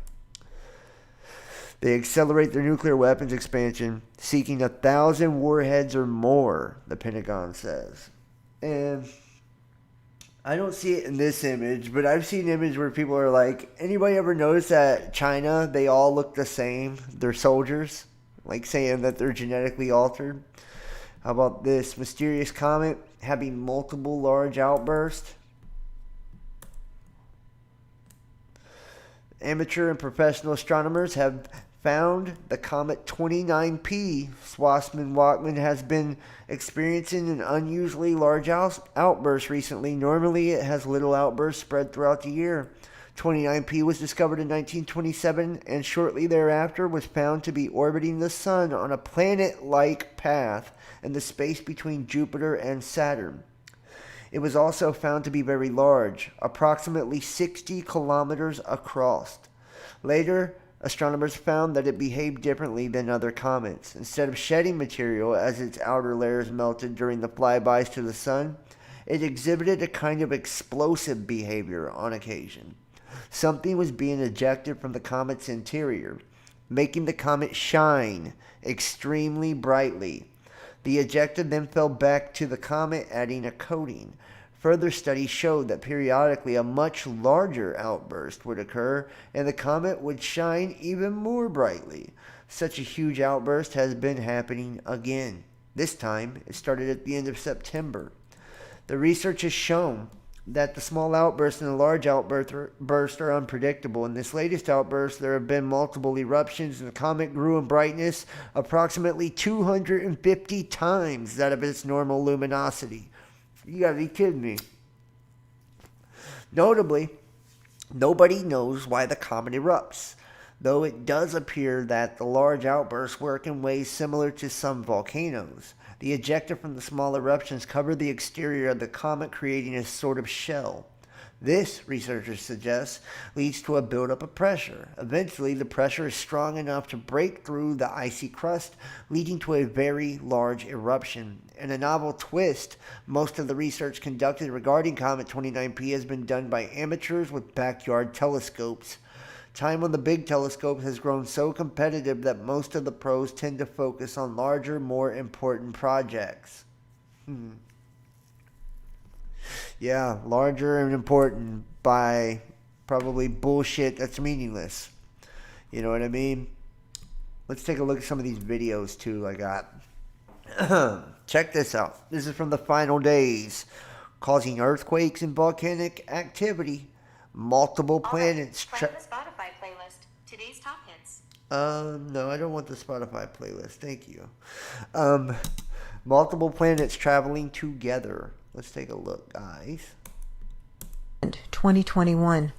They accelerate their nuclear weapons expansion, seeking 1,000 warheads or more, the Pentagon says. And I don't see it in this image, but I've seen images where people are like, anybody ever notice that China, they all look the same? They're soldiers, like saying that they're genetically altered. How about this mysterious comet having multiple large outbursts? Amateur and professional astronomers have found the comet 29P. Swasman-Wachman has been experiencing an unusually large outburst recently. Normally, it has little outbursts spread throughout the year. 29P was discovered in 1927 and shortly thereafter was found to be orbiting the Sun on a planet-like path in the space between Jupiter and Saturn. It was also found to be very large, approximately 60 kilometers across. Later, astronomers found that it behaved differently than other comets. Instead of shedding material as its outer layers melted during the flybys to the Sun, it exhibited a kind of explosive behavior on occasion. Something was being ejected from the comet's interior, making the comet shine extremely brightly. The ejected then fell back to the comet, adding a coating. Further studies showed that periodically a much larger outburst would occur and the comet would shine even more brightly. Such a huge outburst has been happening again. This time, it started at the end of September. The research has shown that the small outburst and the large outburst are unpredictable. In this latest outburst, there have been multiple eruptions, and the comet grew in brightness approximately 250 times that of its normal luminosity. You gotta be kidding me. Notably, nobody knows why the comet erupts, though it does appear that the large outbursts work in ways similar to some volcanoes. The ejecta from the small eruptions cover the exterior of the comet, creating a sort of shell. This, researchers suggest, leads to a buildup of pressure. Eventually, the pressure is strong enough to break through the icy crust, leading to a very large eruption. In a novel twist, most of the research conducted regarding Comet 29P has been done by amateurs with backyard telescopes. Time on the big telescope has grown so competitive that most of the pros tend to focus on larger, more important projects. Yeah, larger and important by probably bullshit that's meaningless. You know what I mean? Let's take a look at some of these videos too I got. Check this out. This is from the final days. Causing earthquakes and volcanic activity. Multiple planets. Play the Spotify playlist. Today's top hits. No, I don't want the Spotify playlist. Thank you. Multiple planets traveling together. Let's take a look, guys. 2021.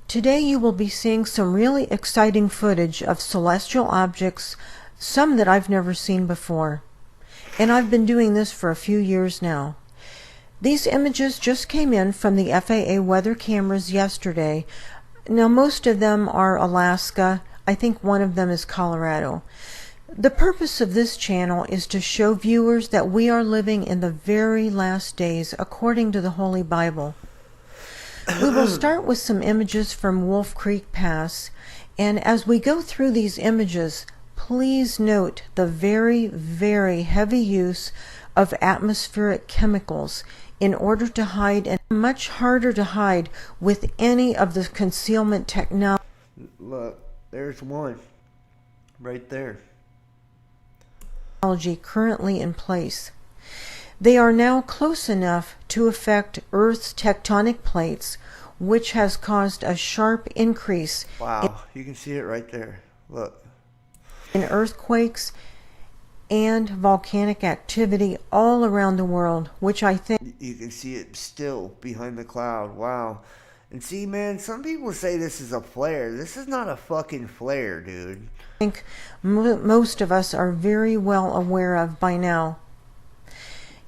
Today you will be seeing some really exciting footage of celestial objects, some that I've never seen before. And I've been doing this for a few years now. These images just came in from the FAA weather cameras yesterday. Now most of them are Alaska. I think one of them is Colorado. The purpose of this channel is to show viewers that we are living in the very last days according to the Holy Bible. We will start with some images from Wolf Creek Pass, And as we go through these images, please note the very, very heavy use of atmospheric chemicals in order to hide, and much harder to hide with any of the concealment technology. Look, there's one right there. Currently in place. They are now close enough to affect Earth's tectonic plates, which has caused a sharp increase You can see it right there. Look. In earthquakes and volcanic activity all around the world, which I think You can see it still behind the cloud. Wow. And see, man, some people say this is a flare. This is not a fucking flare, dude. Most of us are very well aware of by now.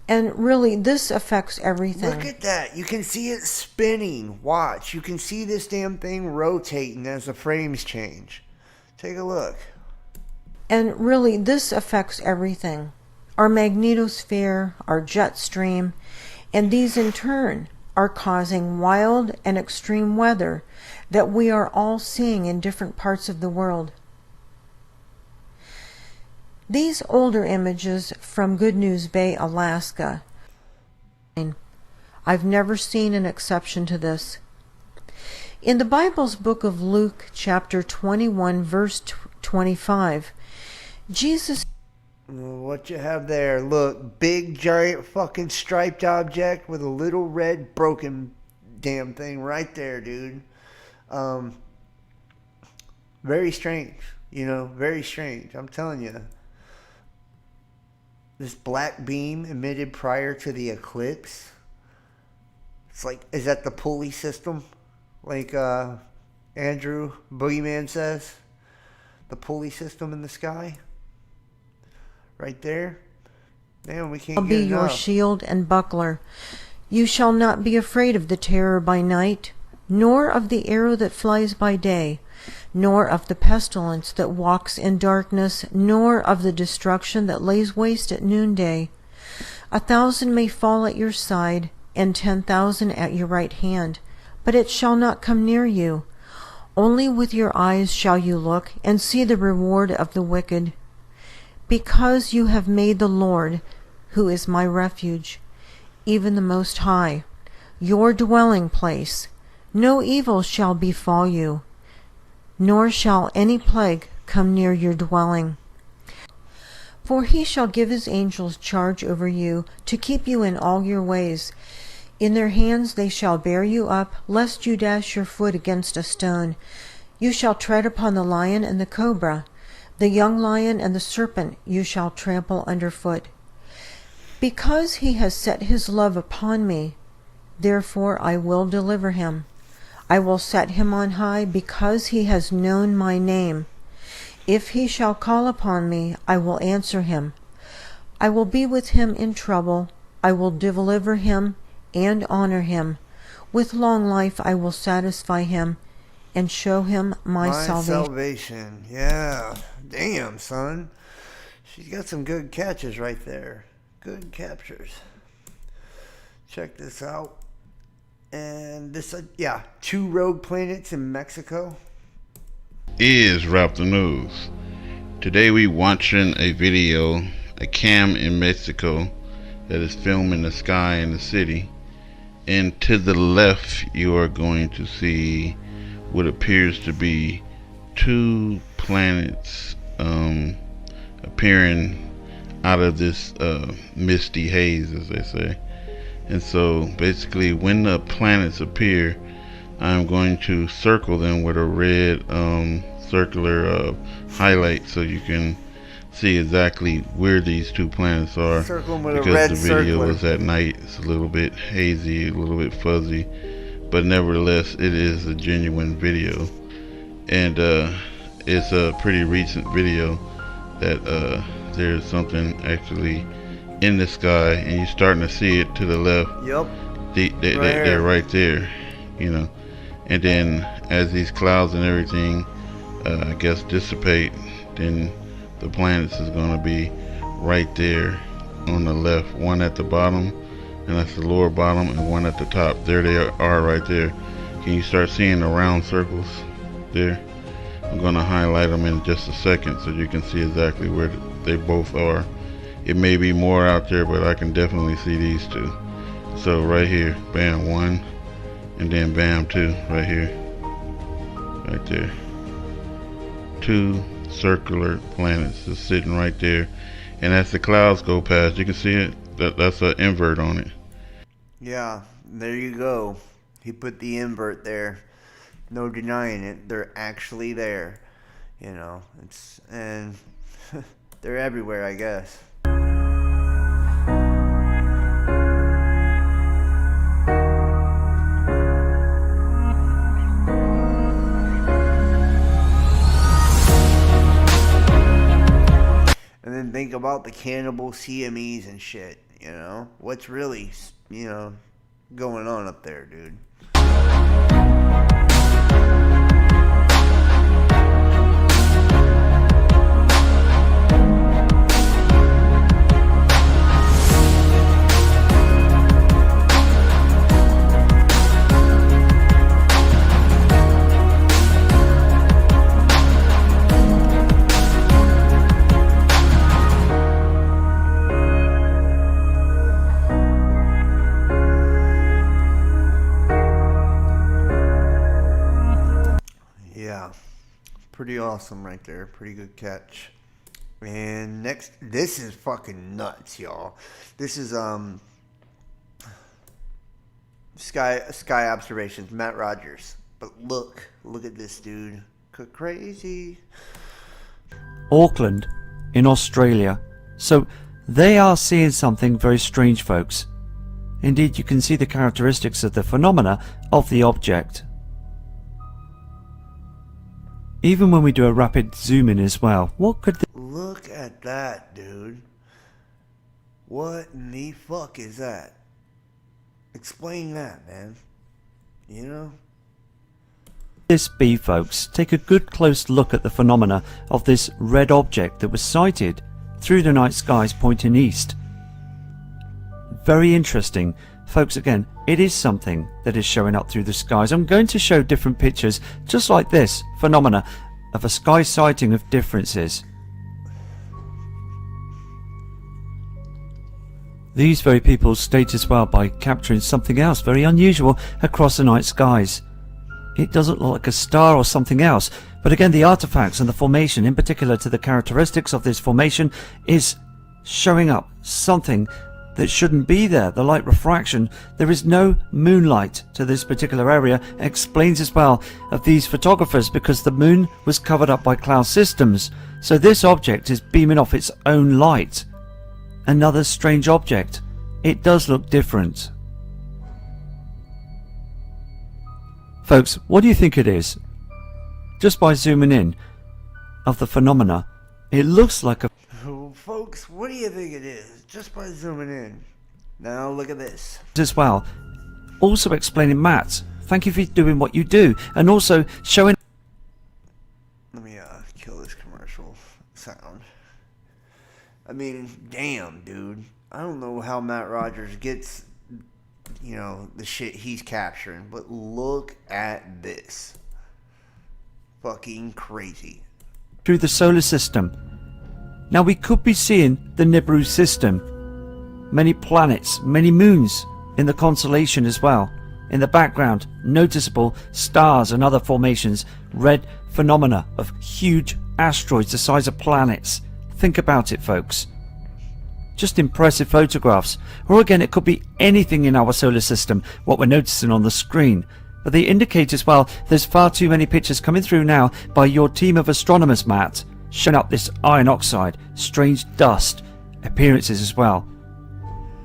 And really, this affects everything. Look at that. You can see it spinning. Watch. You can see this damn thing rotating as the frames change. Take a look. And really, this affects everything. Our magnetosphere, our jet stream, and these in turn are causing wild and extreme weather that we are all seeing in different parts of the world. These older images from Good News Bay, Alaska, I've never seen an exception to this. In the Bible's book of Luke, chapter 21, verse 25, Jesus... What you have there, look, big giant fucking striped object with a little red broken damn thing right there, dude. Very strange, very strange. I'm telling you. This black beam emitted prior to the eclipse. It's like, is that the pulley system? Like Andrew Boogeyman says? The pulley system in the sky? Right there. Man, we can't get enough. I'll be your shield and buckler. You shall not be afraid of the terror by night, nor of the arrow that flies by day, nor of the pestilence that walks in darkness, nor of the destruction that lays waste at noonday. 1,000 may fall at your side, and 10,000 at your right hand, but it shall not come near you. Only with your eyes shall you look, and see the reward of the wicked. Because you have made the Lord, who is my refuge, even the Most High, your dwelling place, no evil shall befall you, nor shall any plague come near your dwelling. For he shall give his angels charge over you, to keep you in all your ways. In their hands they shall bear you up, lest you dash your foot against a stone. You shall tread upon the lion and the cobra, the young lion and the serpent you shall trample underfoot. Because he has set his love upon me, therefore I will deliver him. I will set him on high, because he has known my name. If he shall call upon me, I will answer him. I will be with him in trouble. I will deliver him and honor him. With long life I will satisfy him and show him my salvation. Yeah. Damn, son. She's got some good catches right there. Good captures. Check this out. And this, 2 rogue planets in Mexico. Is Rap the News. Today we watching a video, a cam in Mexico that is filming the sky in the city. And to the left you are going to see what appears to be 2 planets appearing out of this misty haze, as they say. And so basically when the planets appear, I'm going to circle them with a red circular highlight so you can see exactly where these 2 planets are. Circle them with because a red the video circler. was at night. It's a little bit hazy, a little bit fuzzy, but nevertheless it is a genuine video. And it's a pretty recent video that there's something actually in the sky, and you're starting to see it to the left. Yep. They're right there, and then as these clouds and everything I guess dissipate, then the planets is going to be right there on the left, one at the bottom, and that's the lower bottom, and one at the top. There they are right there. Can you start seeing the round circles there? I'm going to highlight them in just a second so you can see exactly where they both are. It may be more out there, but I can definitely see these two. So right here, bam, 1, and then bam, 2, right here, right there. 2 circular planets just sitting right there, and as the clouds go past, you can see it. That's an invert on it. Yeah, there you go. He put the invert there. No denying it. They're actually there. You know, and they're everywhere, I guess. And then think about the cannibal CME'S and shit, you know? What's really, you know, going on up there, dude? Pretty awesome right there. Pretty good catch. And next, this is fucking nuts, y'all. This is Sky Observations, Matt Rogers. But look at this dude. Crazy. Auckland in Australia. So they are seeing something very strange, folks. Indeed, you can see the characteristics of the phenomena of the object. Even when we do a rapid zoom in as well. What could Look at that, dude. What in the fuck is that? Explain that, man. You know? this be, folks? Take a good close look at the phenomena of this red object that was sighted through the night skies pointing east. Very interesting. Folks, again, it is something that is showing up through the skies. I'm going to show different pictures, just like this phenomena of a sky sighting of differences. These very people state as well by capturing something else very unusual across the night skies. It doesn't look like a star or something else, but again the artifacts and the formation, in particular to the characteristics of this formation, is showing up something that shouldn't be there. The light refraction, there is no moonlight to this particular area, explains as well of these photographers, because the moon was covered up by cloud systems, so this object is beaming off its own light. Another strange object. It does look different. Folks, what do you think it is? Just by zooming in of the phenomena, it looks like a... Folks, what do you think it is? Just by zooming in. Now look at this. As well. Also explaining, Matt, thank you for doing what you do, and also showing... Let me kill this commercial sound. I mean, damn, dude. I don't know how Matt Rogers gets, you know, the shit he's capturing, but look at this. Fucking crazy. Through the solar system. Now we could be seeing the Nibiru system. Many planets, many moons in the constellation as well. In the background, noticeable stars and other formations. Red phenomena of huge asteroids the size of planets. Think about it, folks. Just impressive photographs. Or again, it could be anything in our solar system, what we're noticing on the screen. But they indicate as well there's far too many pictures coming through now by your team of astronomers, Matt, showing up this iron oxide, strange dust, appearances as well.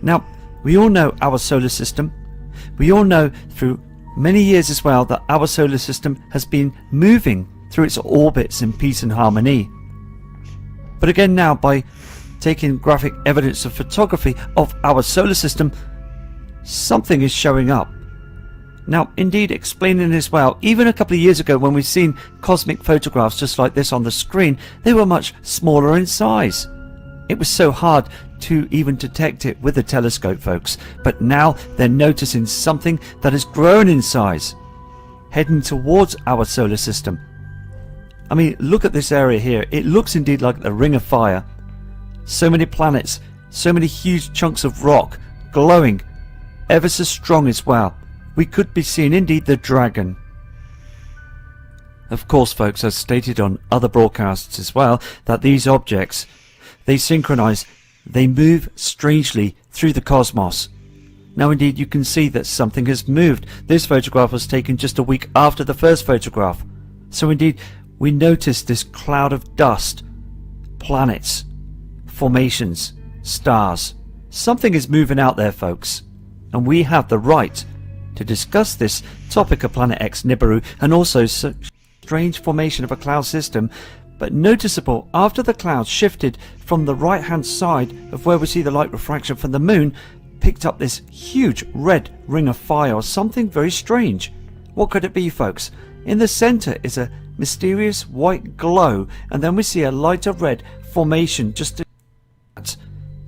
Now, we all know our solar system. We all know through many years as well that our solar system has been moving through its orbits in peace and harmony. But again now, by taking graphic evidence of photography of our solar system, something is showing up. Now, indeed, explaining as well, even a couple of years ago when we've seen cosmic photographs just like this on the screen, they were much smaller in size. It was so hard to even detect it with a telescope, folks. But now they're noticing something that has grown in size, heading towards our solar system. I mean, look at this area here. It looks indeed like the Ring of Fire. So many planets, so many huge chunks of rock, glowing, ever so strong as well. We could be seeing indeed the dragon. Of course, folks, as stated on other broadcasts as well, that these objects, they synchronize, they move strangely through the cosmos. Now indeed you can see that something has moved. This photograph was taken just a week after the first photograph. So indeed we notice this cloud of dust, planets, formations, stars. Something is moving out there, folks, and we have the right to discuss this topic of Planet X Nibiru and also such strange formation of a cloud system, but noticeable after the clouds shifted from the right hand side of where we see the light refraction from the moon, picked up this huge red ring of fire or something very strange. What could it be, folks? In the center is a mysterious white glow, and then we see a lighter red formation just at.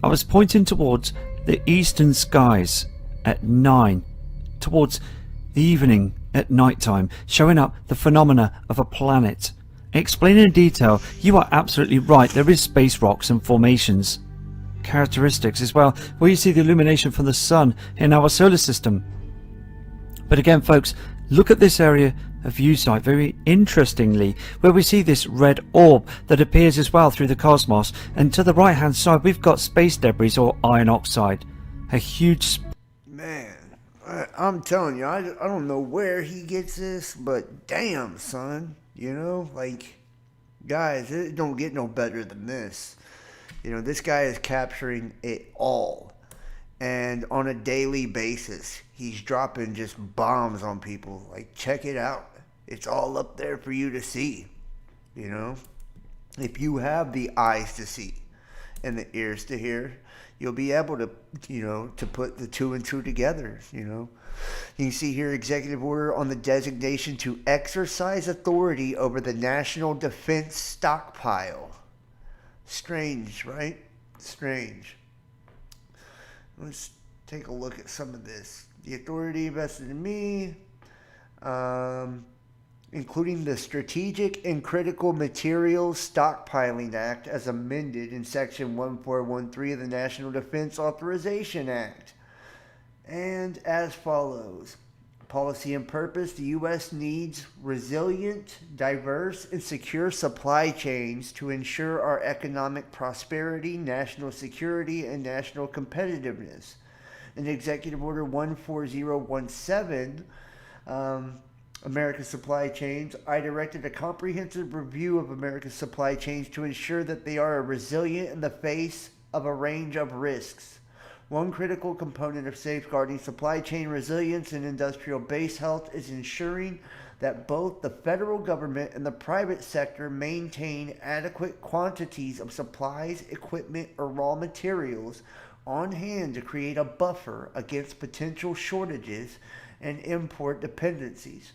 I was pointing towards the eastern skies at 9, towards the evening at night time, showing up the phenomena of a planet. Explaining in detail, you are absolutely right, there is space rocks and formations. Characteristics as well, where you see the illumination from the sun in our solar system. But again, folks, look at this area of view sight very interestingly, where we see this red orb that appears as well through the cosmos, and to the right hand side we've got space debris or iron oxide, a huge Man, I'm telling you, I don't know where he gets this, but damn, son, you know, like, guys, it don't get no better than this. You know, this guy is capturing it all. And on a daily basis, he's dropping just bombs on people. Like, check it out. It's all up there for you to see. You know? If you have the eyes to see and the ears to hear, you'll be able to, you know, to put the two and two together, you know? You can see here executive order on the designation to exercise authority over the national defense stockpile. Strange, right? Strange. Let's take a look at some of this. The authority vested in me, including the Strategic and Critical Materials Stockpiling Act as amended in Section 1413 of the National Defense Authorization Act. And as follows. Policy and purpose, the U.S. needs resilient, diverse, and secure supply chains to ensure our economic prosperity, national security, and national competitiveness. In Executive Order 14017, America's supply chains, I directed a comprehensive review of America's supply chains to ensure that they are resilient in the face of a range of risks. One critical component of safeguarding supply chain resilience and industrial base health is ensuring that both the federal government and the private sector maintain adequate quantities of supplies, equipment, or raw materials on hand to create a buffer against potential shortages and import dependencies.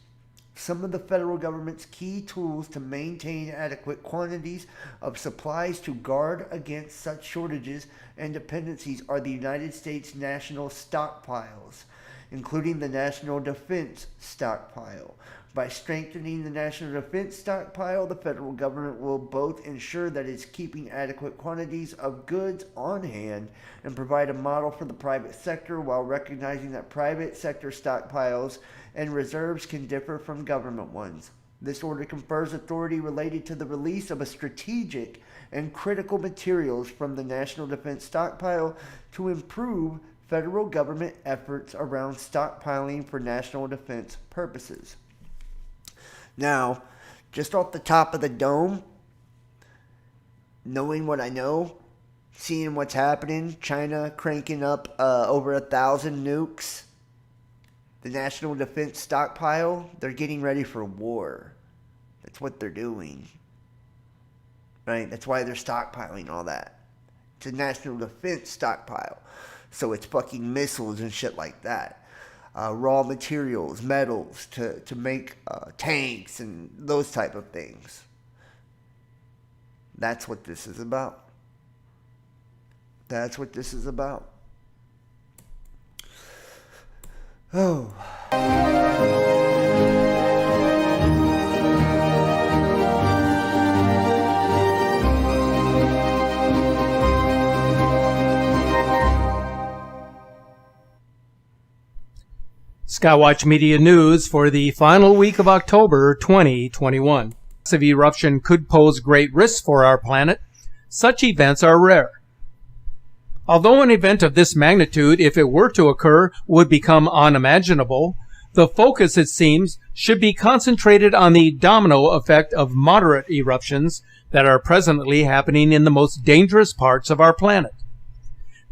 Some of the federal government's key tools to maintain adequate quantities of supplies to guard against such shortages and dependencies are the United States national stockpiles, including the National Defense Stockpile. By strengthening the National Defense Stockpile, the federal government will both ensure that it's keeping adequate quantities of goods on hand and provide a model for the private sector while recognizing that private sector stockpiles and reserves can differ from government ones. This order confers authority related to the release of a strategic and critical materials from the National Defense Stockpile to improve federal government efforts around stockpiling for national defense purposes. Now, just off the top of the dome, knowing what I know, seeing what's happening, China cranking up over 1,000 nukes, the National Defense Stockpile, they're getting ready for war. That's what they're doing. Right? That's why they're stockpiling all that. It's a National Defense Stockpile. So it's fucking missiles and shit like that. Raw materials, metals to make tanks and those type of things. That's what this is about. That's what this is about. Oh. Skywatch Media News for the final week of October 2021. Massive eruption could pose great risks for our planet. Such events are rare. Although an event of this magnitude, if it were to occur, would become unimaginable, the focus, it seems, should be concentrated on the domino effect of moderate eruptions that are presently happening in the most dangerous parts of our planet.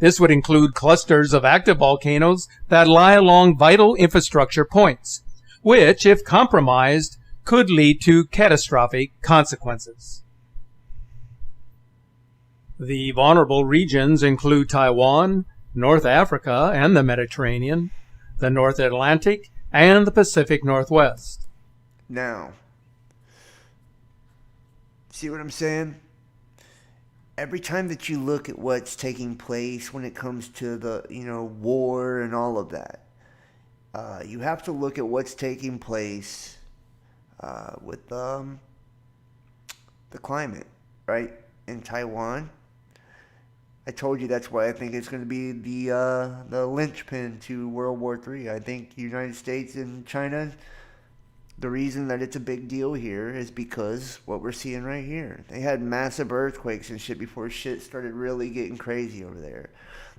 This would include clusters of active volcanoes that lie along vital infrastructure points, which, if compromised, could lead to catastrophic consequences. The vulnerable regions include Taiwan, North Africa and the Mediterranean, the North Atlantic, and the Pacific Northwest. Now, see what I'm saying? Every time that you look at what's taking place when it comes to the, war and all of that, you have to look at what's taking place with the climate, right? In Taiwan. I told you that's why I think it's going to be the linchpin to World War III. I think the United States and China, the reason that it's a big deal here is because what we're seeing right here. They had massive earthquakes and shit before shit started really getting crazy over there.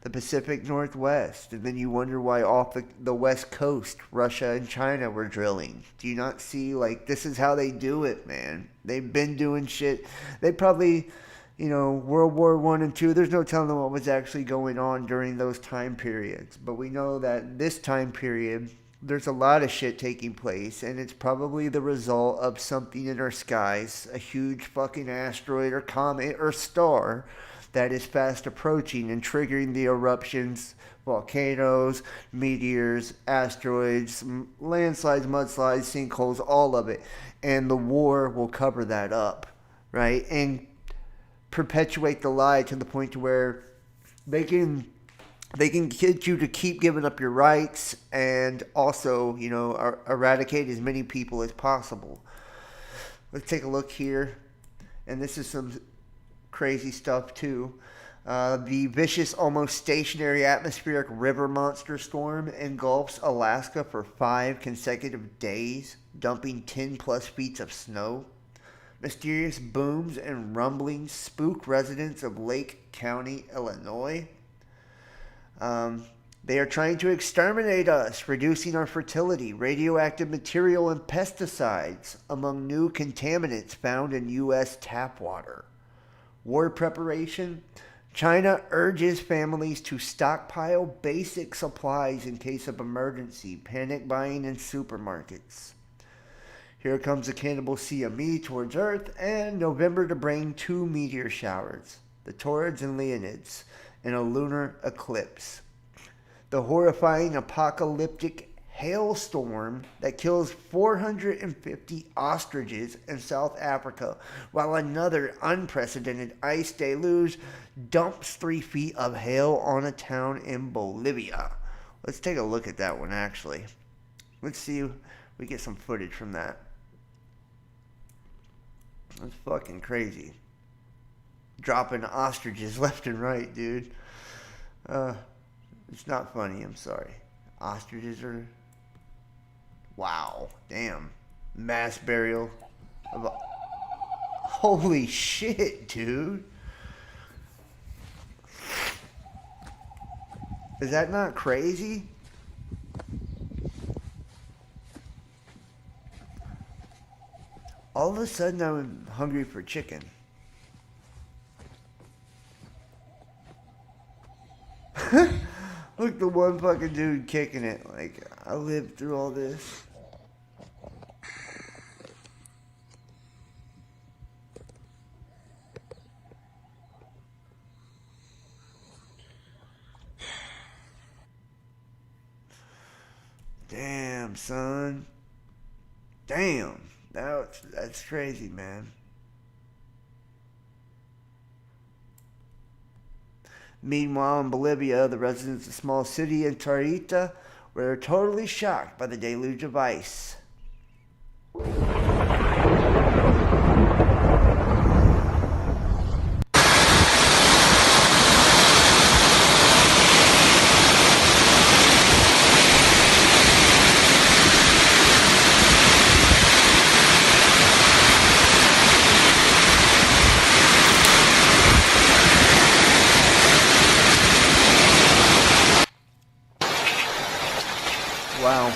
The Pacific Northwest. And then you wonder why off the West Coast, Russia and China were drilling. Do you not see, this is how they do it, man. They've been doing shit. They probably... World War I and II, there's no telling what was actually going on during those time periods. But we know that this time period, there's a lot of shit taking place, and it's probably the result of something in our skies, a huge fucking asteroid or comet or star that is fast approaching and triggering the eruptions, volcanoes, meteors, asteroids, landslides, mudslides, sinkholes, all of it. And the war will cover that up, right? And perpetuate the lie to the point to where they can get you to keep giving up your rights and also, eradicate as many people as possible. Let's take a look here. And this is some crazy stuff too. The vicious, almost stationary atmospheric river monster storm engulfs Alaska for 5 consecutive days, dumping 10 plus feet of snow. Mysterious booms and rumblings spook residents of Lake County, Illinois. They are trying to exterminate us, reducing our fertility, radioactive material, and pesticides among new contaminants found in U.S. tap water. War preparation. China urges families to stockpile basic supplies in case of emergency, panic buying in supermarkets. Here comes a cannibal CME towards Earth, and November to bring 2 meteor showers, the Taurids and Leonids, and a lunar eclipse. The horrifying apocalyptic hailstorm that kills 450 ostriches in South Africa, while another unprecedented ice deluge dumps 3 feet of hail on a town in Bolivia. Let's take a look at that one, actually. Let's see if we get some footage from that. That's fucking crazy. Dropping ostriches left and right, dude. It's not funny, I'm sorry. Ostriches are... Wow. Damn. Mass burial of... Holy shit, dude. Is that not crazy? All of a sudden, I'm hungry for chicken. Look, the one fucking dude kicking it. I lived through all this. Damn, son. Damn. That's crazy, man. Meanwhile, in Bolivia, the residents of a small city in Tarita were totally shocked by the deluge of ice. Wow.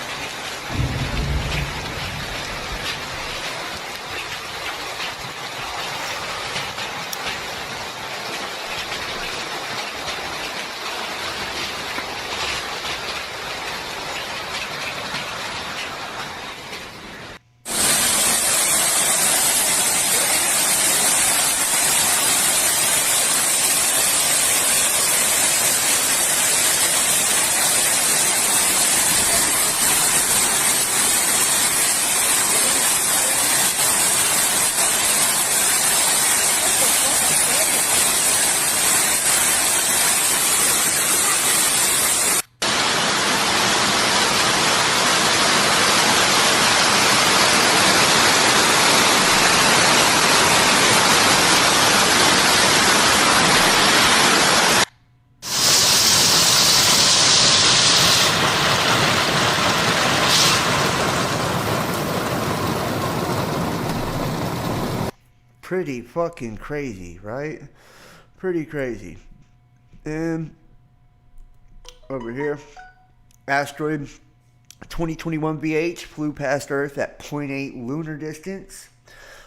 Pretty fucking crazy, right? Pretty crazy. And over here, asteroid 2021 VH flew past Earth at 0.8 lunar distance.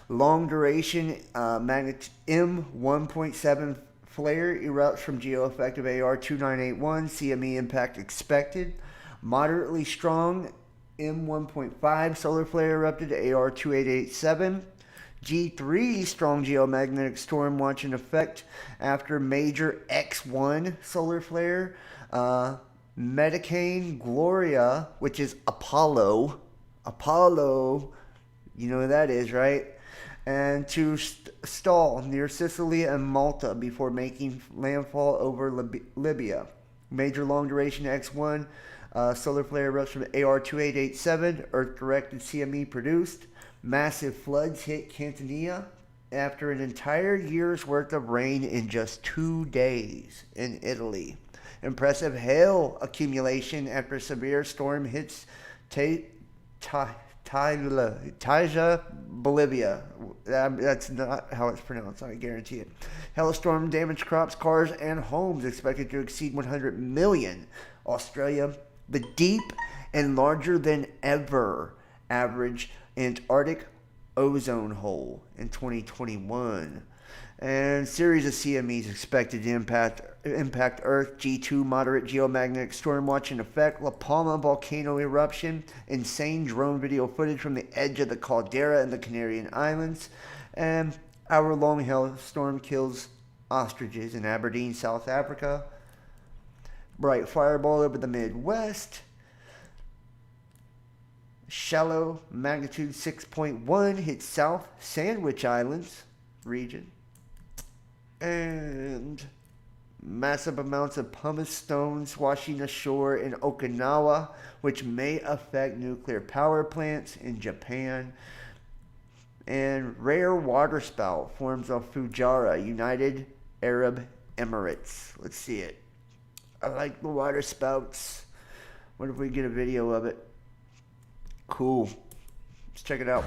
Long duration magnitude M1.7 flare erupts from geoeffective AR2981. CME impact expected. Moderately strong M1.5 solar flare erupted AR2887. G3 strong geomagnetic storm watch in effect after major X1 solar flare. Medicane Gloria, which is Apollo, you know who that is, right? And to stall near Sicily and Malta before making landfall over Libya. Major long duration X1 solar flare eruption from AR2887, Earth directed CME produced. Massive floods hit Catania after an entire year's worth of rain in just 2 days in Italy. Impressive hail accumulation after severe storm hits Taija, Bolivia. That's not how it's pronounced, I guarantee it. Hailstorm damaged crops, cars, and homes expected to exceed 100 million. Australia, the deep and larger than ever average Antarctic ozone hole in 2021. And series of CMEs expected to impact Earth. G2 moderate geomagnetic storm watch in effect. La Palma volcano eruption. Insane drone video footage from the edge of the caldera in the Canarian Islands. And hour-long hailstorm kills ostriches in Aberdeen, South Africa. Bright fireball over the Midwest. Shallow magnitude 6.1 hits South Sandwich Islands region. And massive amounts of pumice stones washing ashore in Okinawa, which may affect nuclear power plants in Japan. And rare waterspout forms off Fujairah, United Arab Emirates. Let's see it. I like the waterspouts. What if we get a video of it? Cool. Let's check it out.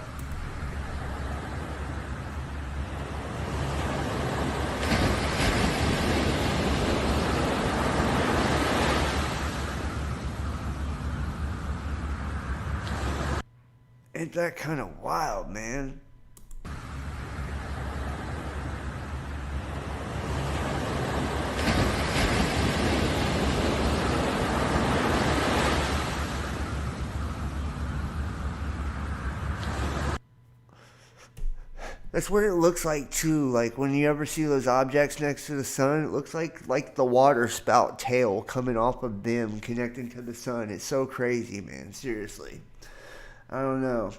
Ain't that kind of wild, man? That's what it looks like too. Like when you ever see those objects next to the sun, it looks like the water spout tail coming off of them connecting to the sun. It's so crazy, man. Seriously. I don't know.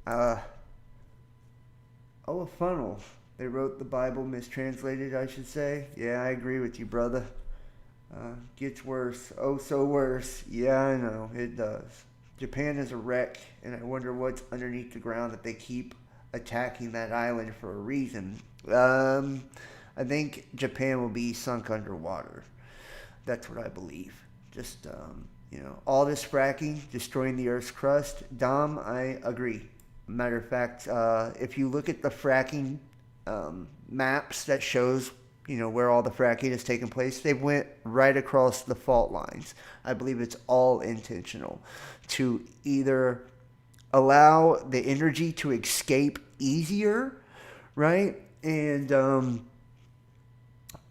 A funnel. They wrote the Bible mistranslated, I should say. Yeah, I agree with you, brother. Gets worse. Oh, so worse. Yeah, I know. It does. Japan is a wreck, and I wonder what's underneath the ground that they keep attacking that island for a reason. I think Japan will be sunk underwater. That's what I believe. Just, all this fracking, destroying the Earth's crust. Dom, I agree. Matter of fact, if you look at the fracking maps that shows, where all the fracking is taking place. They went right across the fault lines. I believe it's all intentional to either allow the energy to escape easier, right? And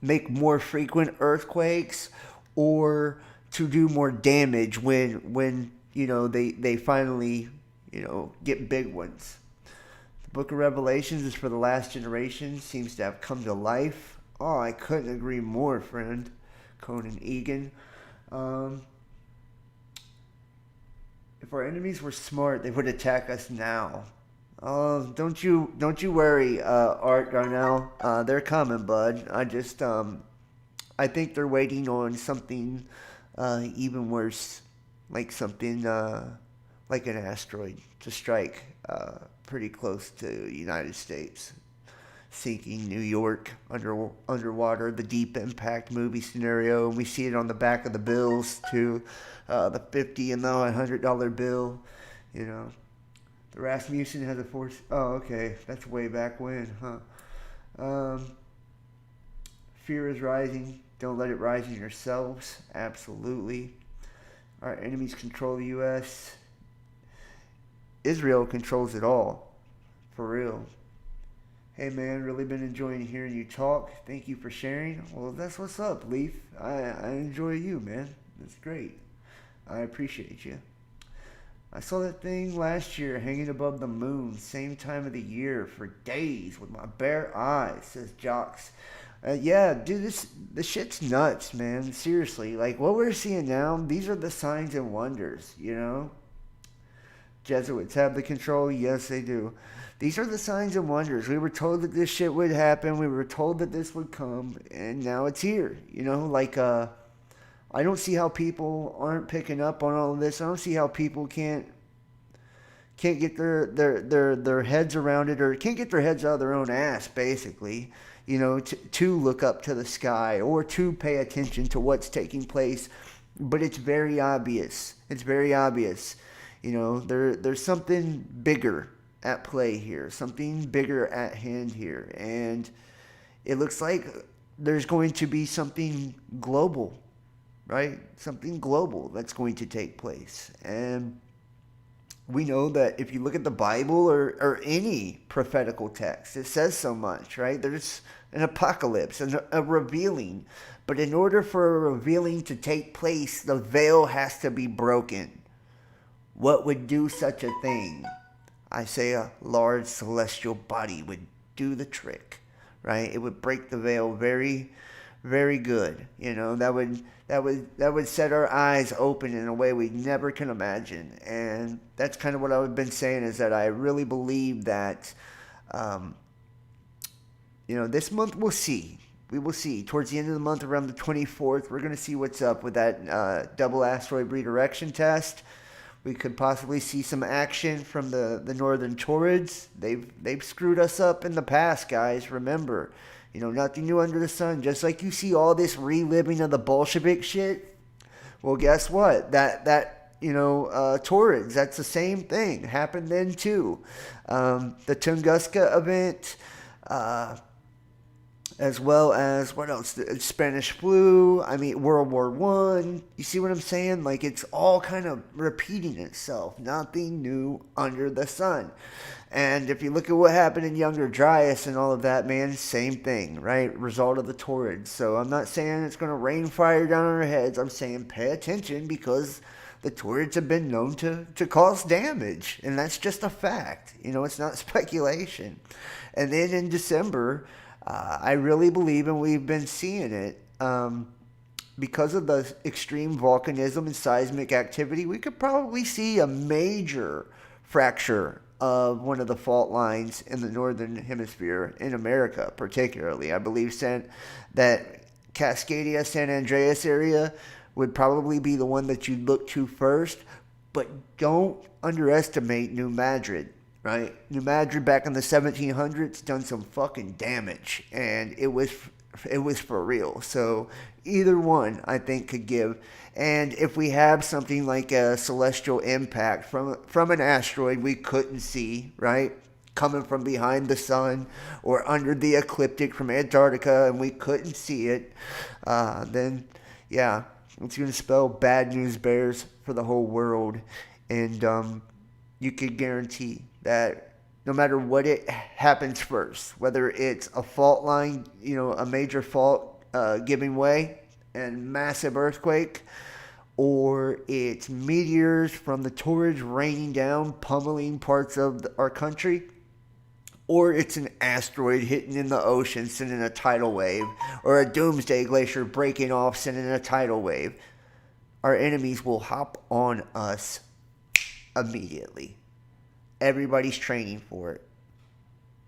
make more frequent earthquakes, or to do more damage when they finally get big ones. The Book of Revelations is for the last generation, seems to have come to life. Oh, I couldn't agree more, friend. Conan Egan. If our enemies were smart, they would attack us now. Oh, don't you worry, Art Darnell. They're coming, bud. I think they're waiting on something even worse, like something like an asteroid to strike pretty close to the United States, sinking New York underwater, the Deep Impact movie scenario. And we see it on the back of the bills too, the $50 and the $100 bill. The Rasmussen has a force. Oh, okay, that's way back when, huh? Fear is rising. Don't let it rise in yourselves. Absolutely. Our enemies control the U.S. Israel controls it all. For real. Hey man, really been enjoying hearing you talk. Thank you for sharing. Well, that's what's up, Leaf. I enjoy you, man. That's great. I appreciate you. I saw that thing last year hanging above the moon, same time of the year, for days with my bare eyes, says Jocks. Yeah, dude, this shit's nuts, man. Seriously, like what we're seeing now, these are the signs and wonders, Jesuits have the control. Yes, they do. These are the signs and wonders. We were told that this shit would happen. We were told that this would come, and now it's here. I don't see how people aren't picking up on all of this. I don't see how people can't get their heads around it, or can't get their heads out of their own ass, basically. To look up to the sky or to pay attention to what's taking place. But it's very obvious. It's very obvious. There's something bigger at play here, something bigger at hand here. And it looks like there's going to be something global, right? Something global that's going to take place. And we know that if you look at the Bible or any prophetical text, it says so much, right? There's an apocalypse and a revealing. But in order for a revealing to take place, the veil has to be broken. What would do such a thing? I say a large celestial body would do the trick, right? It would break the veil very, very good. That would set our eyes open in a way we never can imagine. And that's kind of what I've been saying, is that I really believe that, this month we'll see. We will see. Towards the end of the month, around the 24th, we're going to see what's up with that double asteroid redirection test. We could possibly see some action from the northern Taurids. They've screwed us up in the past, guys. Remember, nothing new under the sun. Just like you see all this reliving of the Bolshevik shit. Well, guess what? That Taurids, that's the same thing. Happened then too. The Tunguska event, as well as, what else? The Spanish flu, World War I. You see what I'm saying? Like, it's all kind of repeating itself. Nothing new under the sun. And if you look at what happened in Younger Dryas and all of that, man, same thing, right? Result of the Taurids. So I'm not saying it's going to rain fire down on our heads. I'm saying pay attention, because the Taurids have been known to cause damage. And that's just a fact. It's not speculation. And then in December, I really believe, and we've been seeing it, because of the extreme volcanism and seismic activity, we could probably see a major fracture of one of the fault lines in the northern hemisphere, in America particularly. I believe that Cascadia, San Andreas area would probably be the one that you'd look to first, but don't underestimate New Madrid. Right? New Madrid back in the 1700s done some fucking damage, and it was for real. So either one, I think, could give. And if we have something like a celestial impact from an asteroid we couldn't see, right? coming from behind the sun or under the ecliptic from Antarctica and we couldn't see it, then yeah, it's going to spell bad news bears for the whole world. And you can guarantee that no matter what it happens first, whether it's a fault line, a major fault giving way and massive earthquake, or it's meteors from the torrid raining down, pummeling parts of our country, or it's an asteroid hitting in the ocean, sending a tidal wave, or a doomsday glacier breaking off, sending a tidal wave, our enemies will hop on us immediately. Everybody's training for it.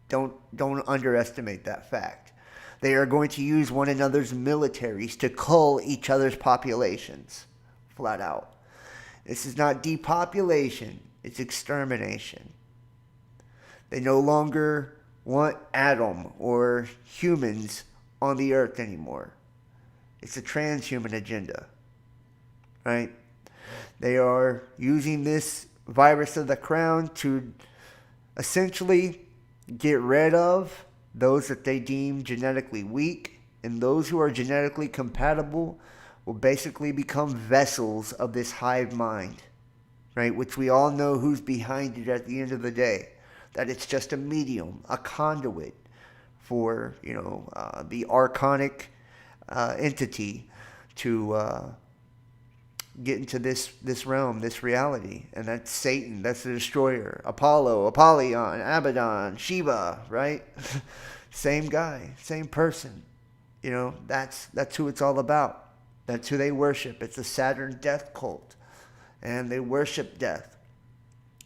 Don't underestimate that fact. They are going to use one another's militaries to cull each other's populations. Flat out. This is not depopulation, it's extermination. They no longer want Adam or humans on the earth anymore. It's a transhuman agenda, right? They are using this virus of the crown to essentially get rid of those that they deem genetically weak, and those who are genetically compatible will basically become vessels of this hive mind, right? Which we all know who's behind it at the end of the day. That it's just a medium, a conduit for, the archonic entity to get into this realm, this reality. And that's Satan, that's the destroyer. Apollo, Apollyon, Abaddon, Shiva, right? Same guy, same person. That's who it's all about. That's who they worship. It's a Saturn death cult. And they worship death.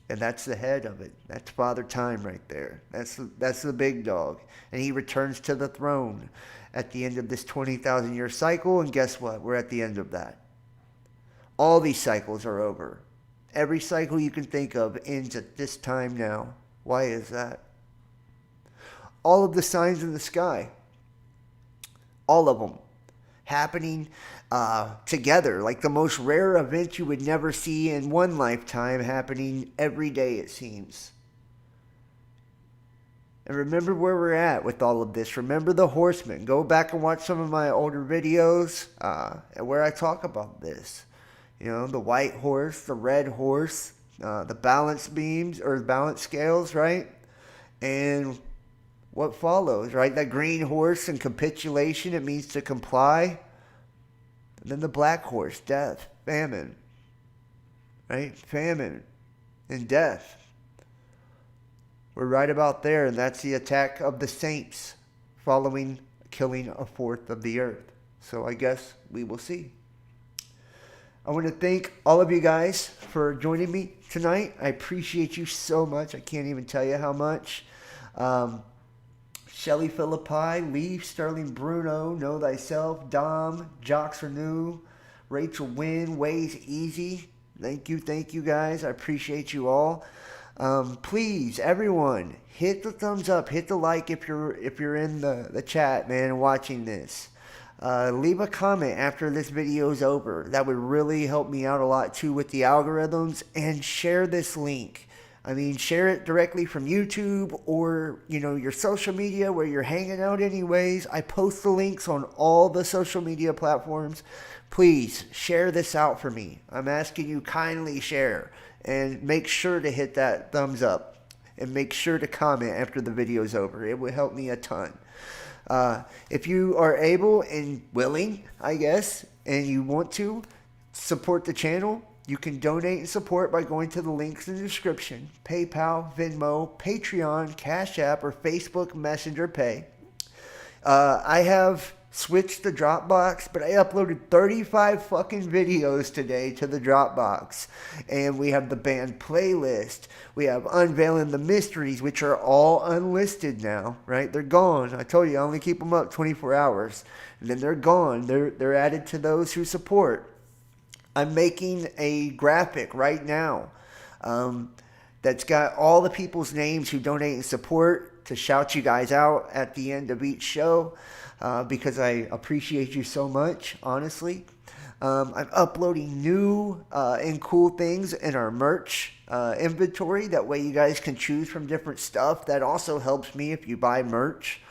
And that's the head of it. That's Father Time right there. That's the big dog. And he returns to the throne at the end of this 20,000 year cycle. And guess what? We're at the end of that. All these cycles are over. Every cycle you can think of ends at this time now. Why is that? All of the signs in the sky, all of them, happening together, like the most rare event you would never see in one lifetime, happening every day, it seems. And remember where we're at with all of this. Remember the horsemen. Go back and watch some of my older videos where I talk about this. The white horse, the red horse, the balance beams or balance scales, right? And what follows, right? That green horse and capitulation, it means to comply. And then the black horse, death, famine, right? Famine and death. We're right about there, and that's the attack of the saints following killing a fourth of the earth. So I guess we will see. I want to thank all of you guys for joining me tonight. I appreciate you so much. I can't even tell you how much. Shelly Philippi, Leaf, Sterling Bruno, Know Thyself, Dom, Jocks Renew, Rachel Wynn, Ways Easy. Thank you guys. I appreciate you all. Please, everyone, hit the thumbs up, hit the like if you're in the chat, man, and watching this. Leave a comment after this video is over. That would really help me out a lot too with the algorithms. And share this link. Share it directly from YouTube or, your social media where you're hanging out anyways. I post the links on all the social media platforms. Please share this out for me. I'm asking you, kindly share. And make sure to hit that thumbs up. And make sure to comment after the video is over. It would help me a ton. If you are able and willing, I guess, and you want to support the channel, you can donate and support by going to the links in the description. PayPal, Venmo, Patreon, Cash App, or Facebook Messenger Pay. I have switched the Dropbox, but I uploaded 35 fucking videos today to the Dropbox. And we have the band playlist. We have Unveiling the Mysteries, which are all unlisted now, right? They're gone. I told you, I only keep them up 24 hours. And then they're gone. They're added to those who support. I'm making a graphic right now that's got all the people's names who donate and support to shout you guys out at the end of each show because I appreciate you so much, honestly. I'm uploading new and cool things in our merch inventory. That way you guys can choose from different stuff. That also helps me if you buy merch.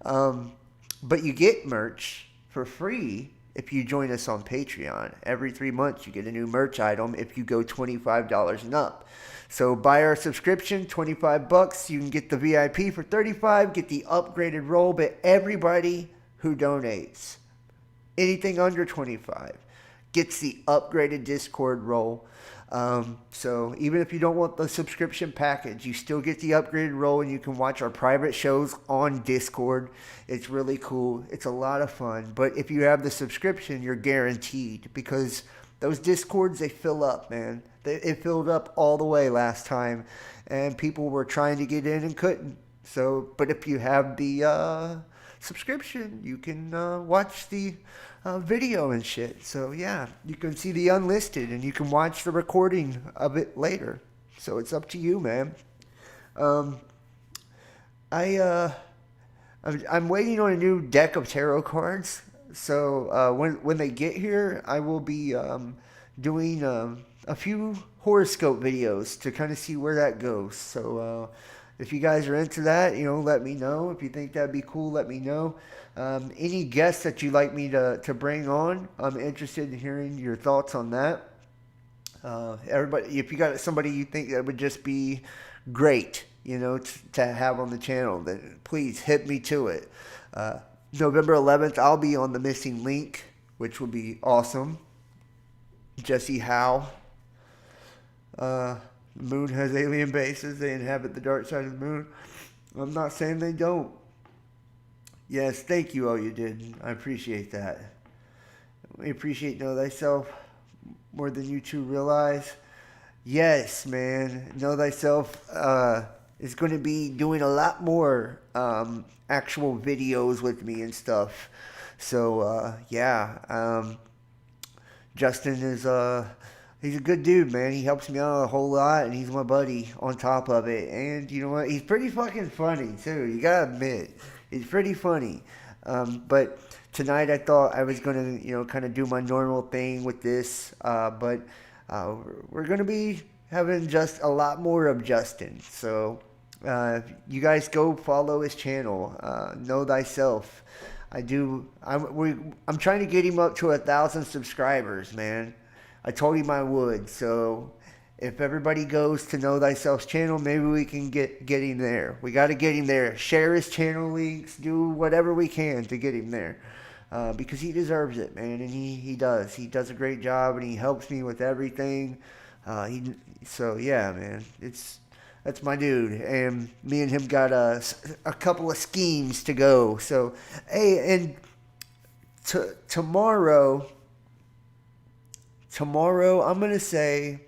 But you get merch for free if you join us on Patreon. Every 3 months you get a new merch item if you go $25 and up. So buy our subscription, $25. You can get the VIP for $35, get the upgraded role, but everybody who donates anything under $25 gets the upgraded Discord role. So even if you don't want the subscription package, you still get the upgraded role, and you can watch our private shows on Discord. It's really cool. It's a lot of fun. But if you have the subscription, you're guaranteed, because those Discords, they fill up, man. It filled up all the way last time, and people were trying to get in and couldn't. So, but if you have the subscription, you can watch the video and shit. So yeah, you can see the unlisted, and you can watch the recording of it later. So it's up to you, man. I'm waiting on a new deck of tarot cards. So when they get here, I will be doing a few horoscope videos to kind of see where that goes. So if you guys are into that, let me know. If you think that'd be cool, let me know. Any guests that you'd like me to bring on, I'm interested in hearing your thoughts on that. Everybody, if you got somebody you think that would just be great, to have on the channel, then please hit me to it. November 11th, I'll be on The Missing Link, which will be awesome. Jesse Howe. The moon has alien bases. They inhabit the dark side of the moon. I'm not saying they don't. Yes, thank you, all you did. I appreciate that. We appreciate Know Thyself more than you two realize. Yes, man. Know Thyself is going to be doing a lot more actual videos with me and stuff. So, yeah. Justin is... he's a good dude, man. He helps me out a whole lot, and he's my buddy on top of it. And you know what? He's pretty fucking funny, too. You gotta admit. He's pretty funny. But tonight I thought I was going to, kind of do my normal thing with this. But we're going to be having just a lot more of Justin. So you guys go follow his channel. Know Thyself. I'm trying to get him up to 1,000 subscribers, man. I told him I would. So if everybody goes to Know Thyself's channel, maybe we can get him there. We got to get him there. Share his channel links. Do whatever we can to get him there. Because he deserves it, man. And he does. He does a great job, and he helps me with everything. So, yeah, man. That's my dude. And me and him got a couple of schemes to go. So, hey, and tomorrow, I'm going to say,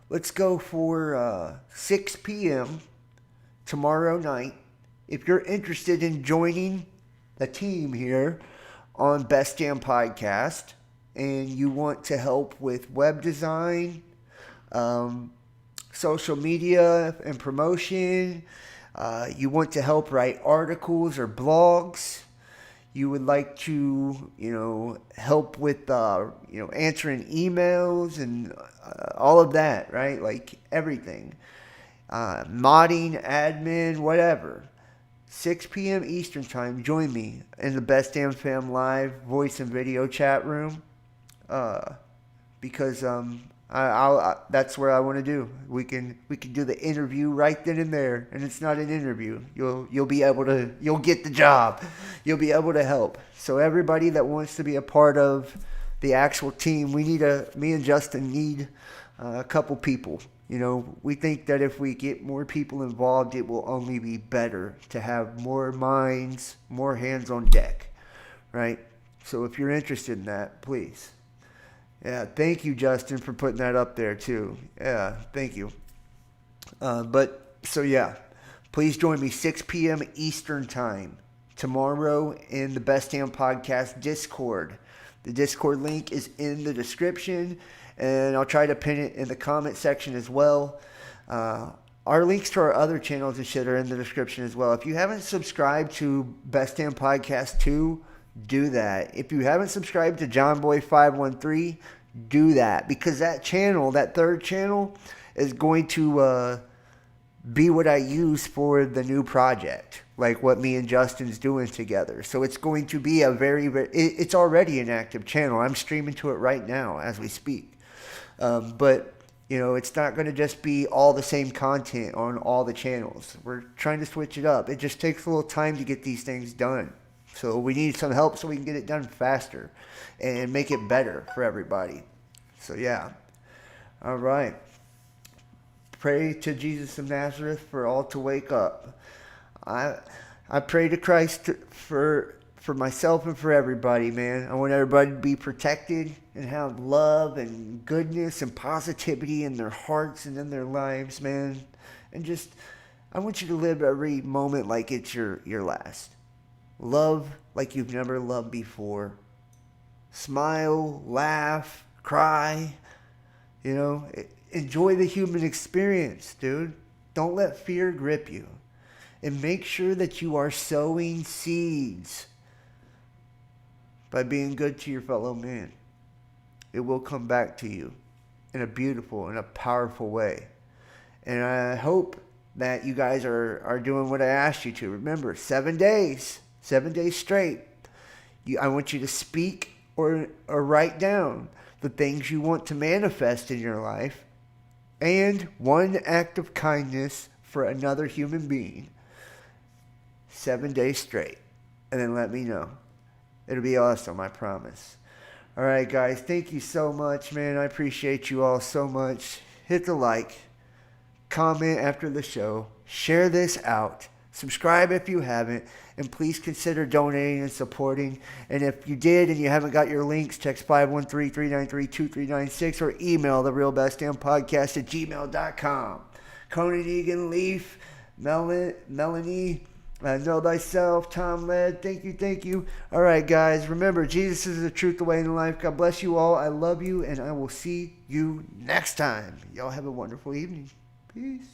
let's go for 6 p.m. tomorrow night. If you're interested in joining the team here on Best Damn Podcast, and you want to help with web design, social media and promotion, you want to help write articles or blogs, you would like to, help with, answering emails and all of that, right? Like everything. Modding, admin, whatever. 6 p.m. Eastern Time, join me in the Best Damn Fam Live voice and video chat room. Because that's where I want to do. We can do the interview right then and there, and it's not an interview. You'll get the job. You'll be able to help. So everybody that wants to be a part of the actual team, me and Justin need a couple people. We think that if we get more people involved, it will only be better to have more minds, more hands on deck, right? So if you're interested in that, please. Yeah, thank you, Justin, for putting that up there, too. Yeah, thank you. Please join me 6 p.m. Eastern Time tomorrow in the Best Damn Podcast Discord. The Discord link is in the description, and I'll try to pin it in the comment section as well. Our links to our other channels and shit are in the description as well. If you haven't subscribed to Best Damn Podcast 2, do that. If you haven't subscribed to JohnBoy513, do that, because that channel, that third channel, is going to be what I use for the new project, like what me and Justin's doing together. So it's going to be a it's already an active channel. I'm streaming to it right now as we speak. But it's not going to just be all the same content on all the channels. We're trying to switch it up. It just takes a little time to get these things done. So we need some help so we can get it done faster and make it better for everybody. So yeah. All right. Pray to Jesus of Nazareth for all to wake up. I pray to Christ for myself and for everybody, man. I want everybody to be protected and have love and goodness and positivity in their hearts and in their lives, man. And just, I want you to live every moment like it's your last. Love like you've never loved before. Smile, laugh, cry. Enjoy the human experience, dude. Don't let fear grip you. And make sure that you are sowing seeds by being good to your fellow man. It will come back to you in a beautiful and a powerful way. And I hope that you guys are doing what I asked you to. Remember, 7 days straight. I want you to speak or write down the things you want to manifest in your life, and one act of kindness for another human being. 7 days straight. And then let me know. It'll be awesome, I promise. All right, guys. Thank you so much, man. I appreciate you all so much. Hit the like. Comment after the show. Share this out. Subscribe if you haven't. And please consider donating and supporting. And if you did and you haven't got your links, text 513-393-2396 or email therealbestdampodcast@gmail.com. Conan Egan, Leaf, Melanie, Know Thyself, Tom Led, thank you. All right, guys, remember, Jesus is the truth, the way, and the life. God bless you all. I love you, and I will see you next time. Y'all have a wonderful evening. Peace.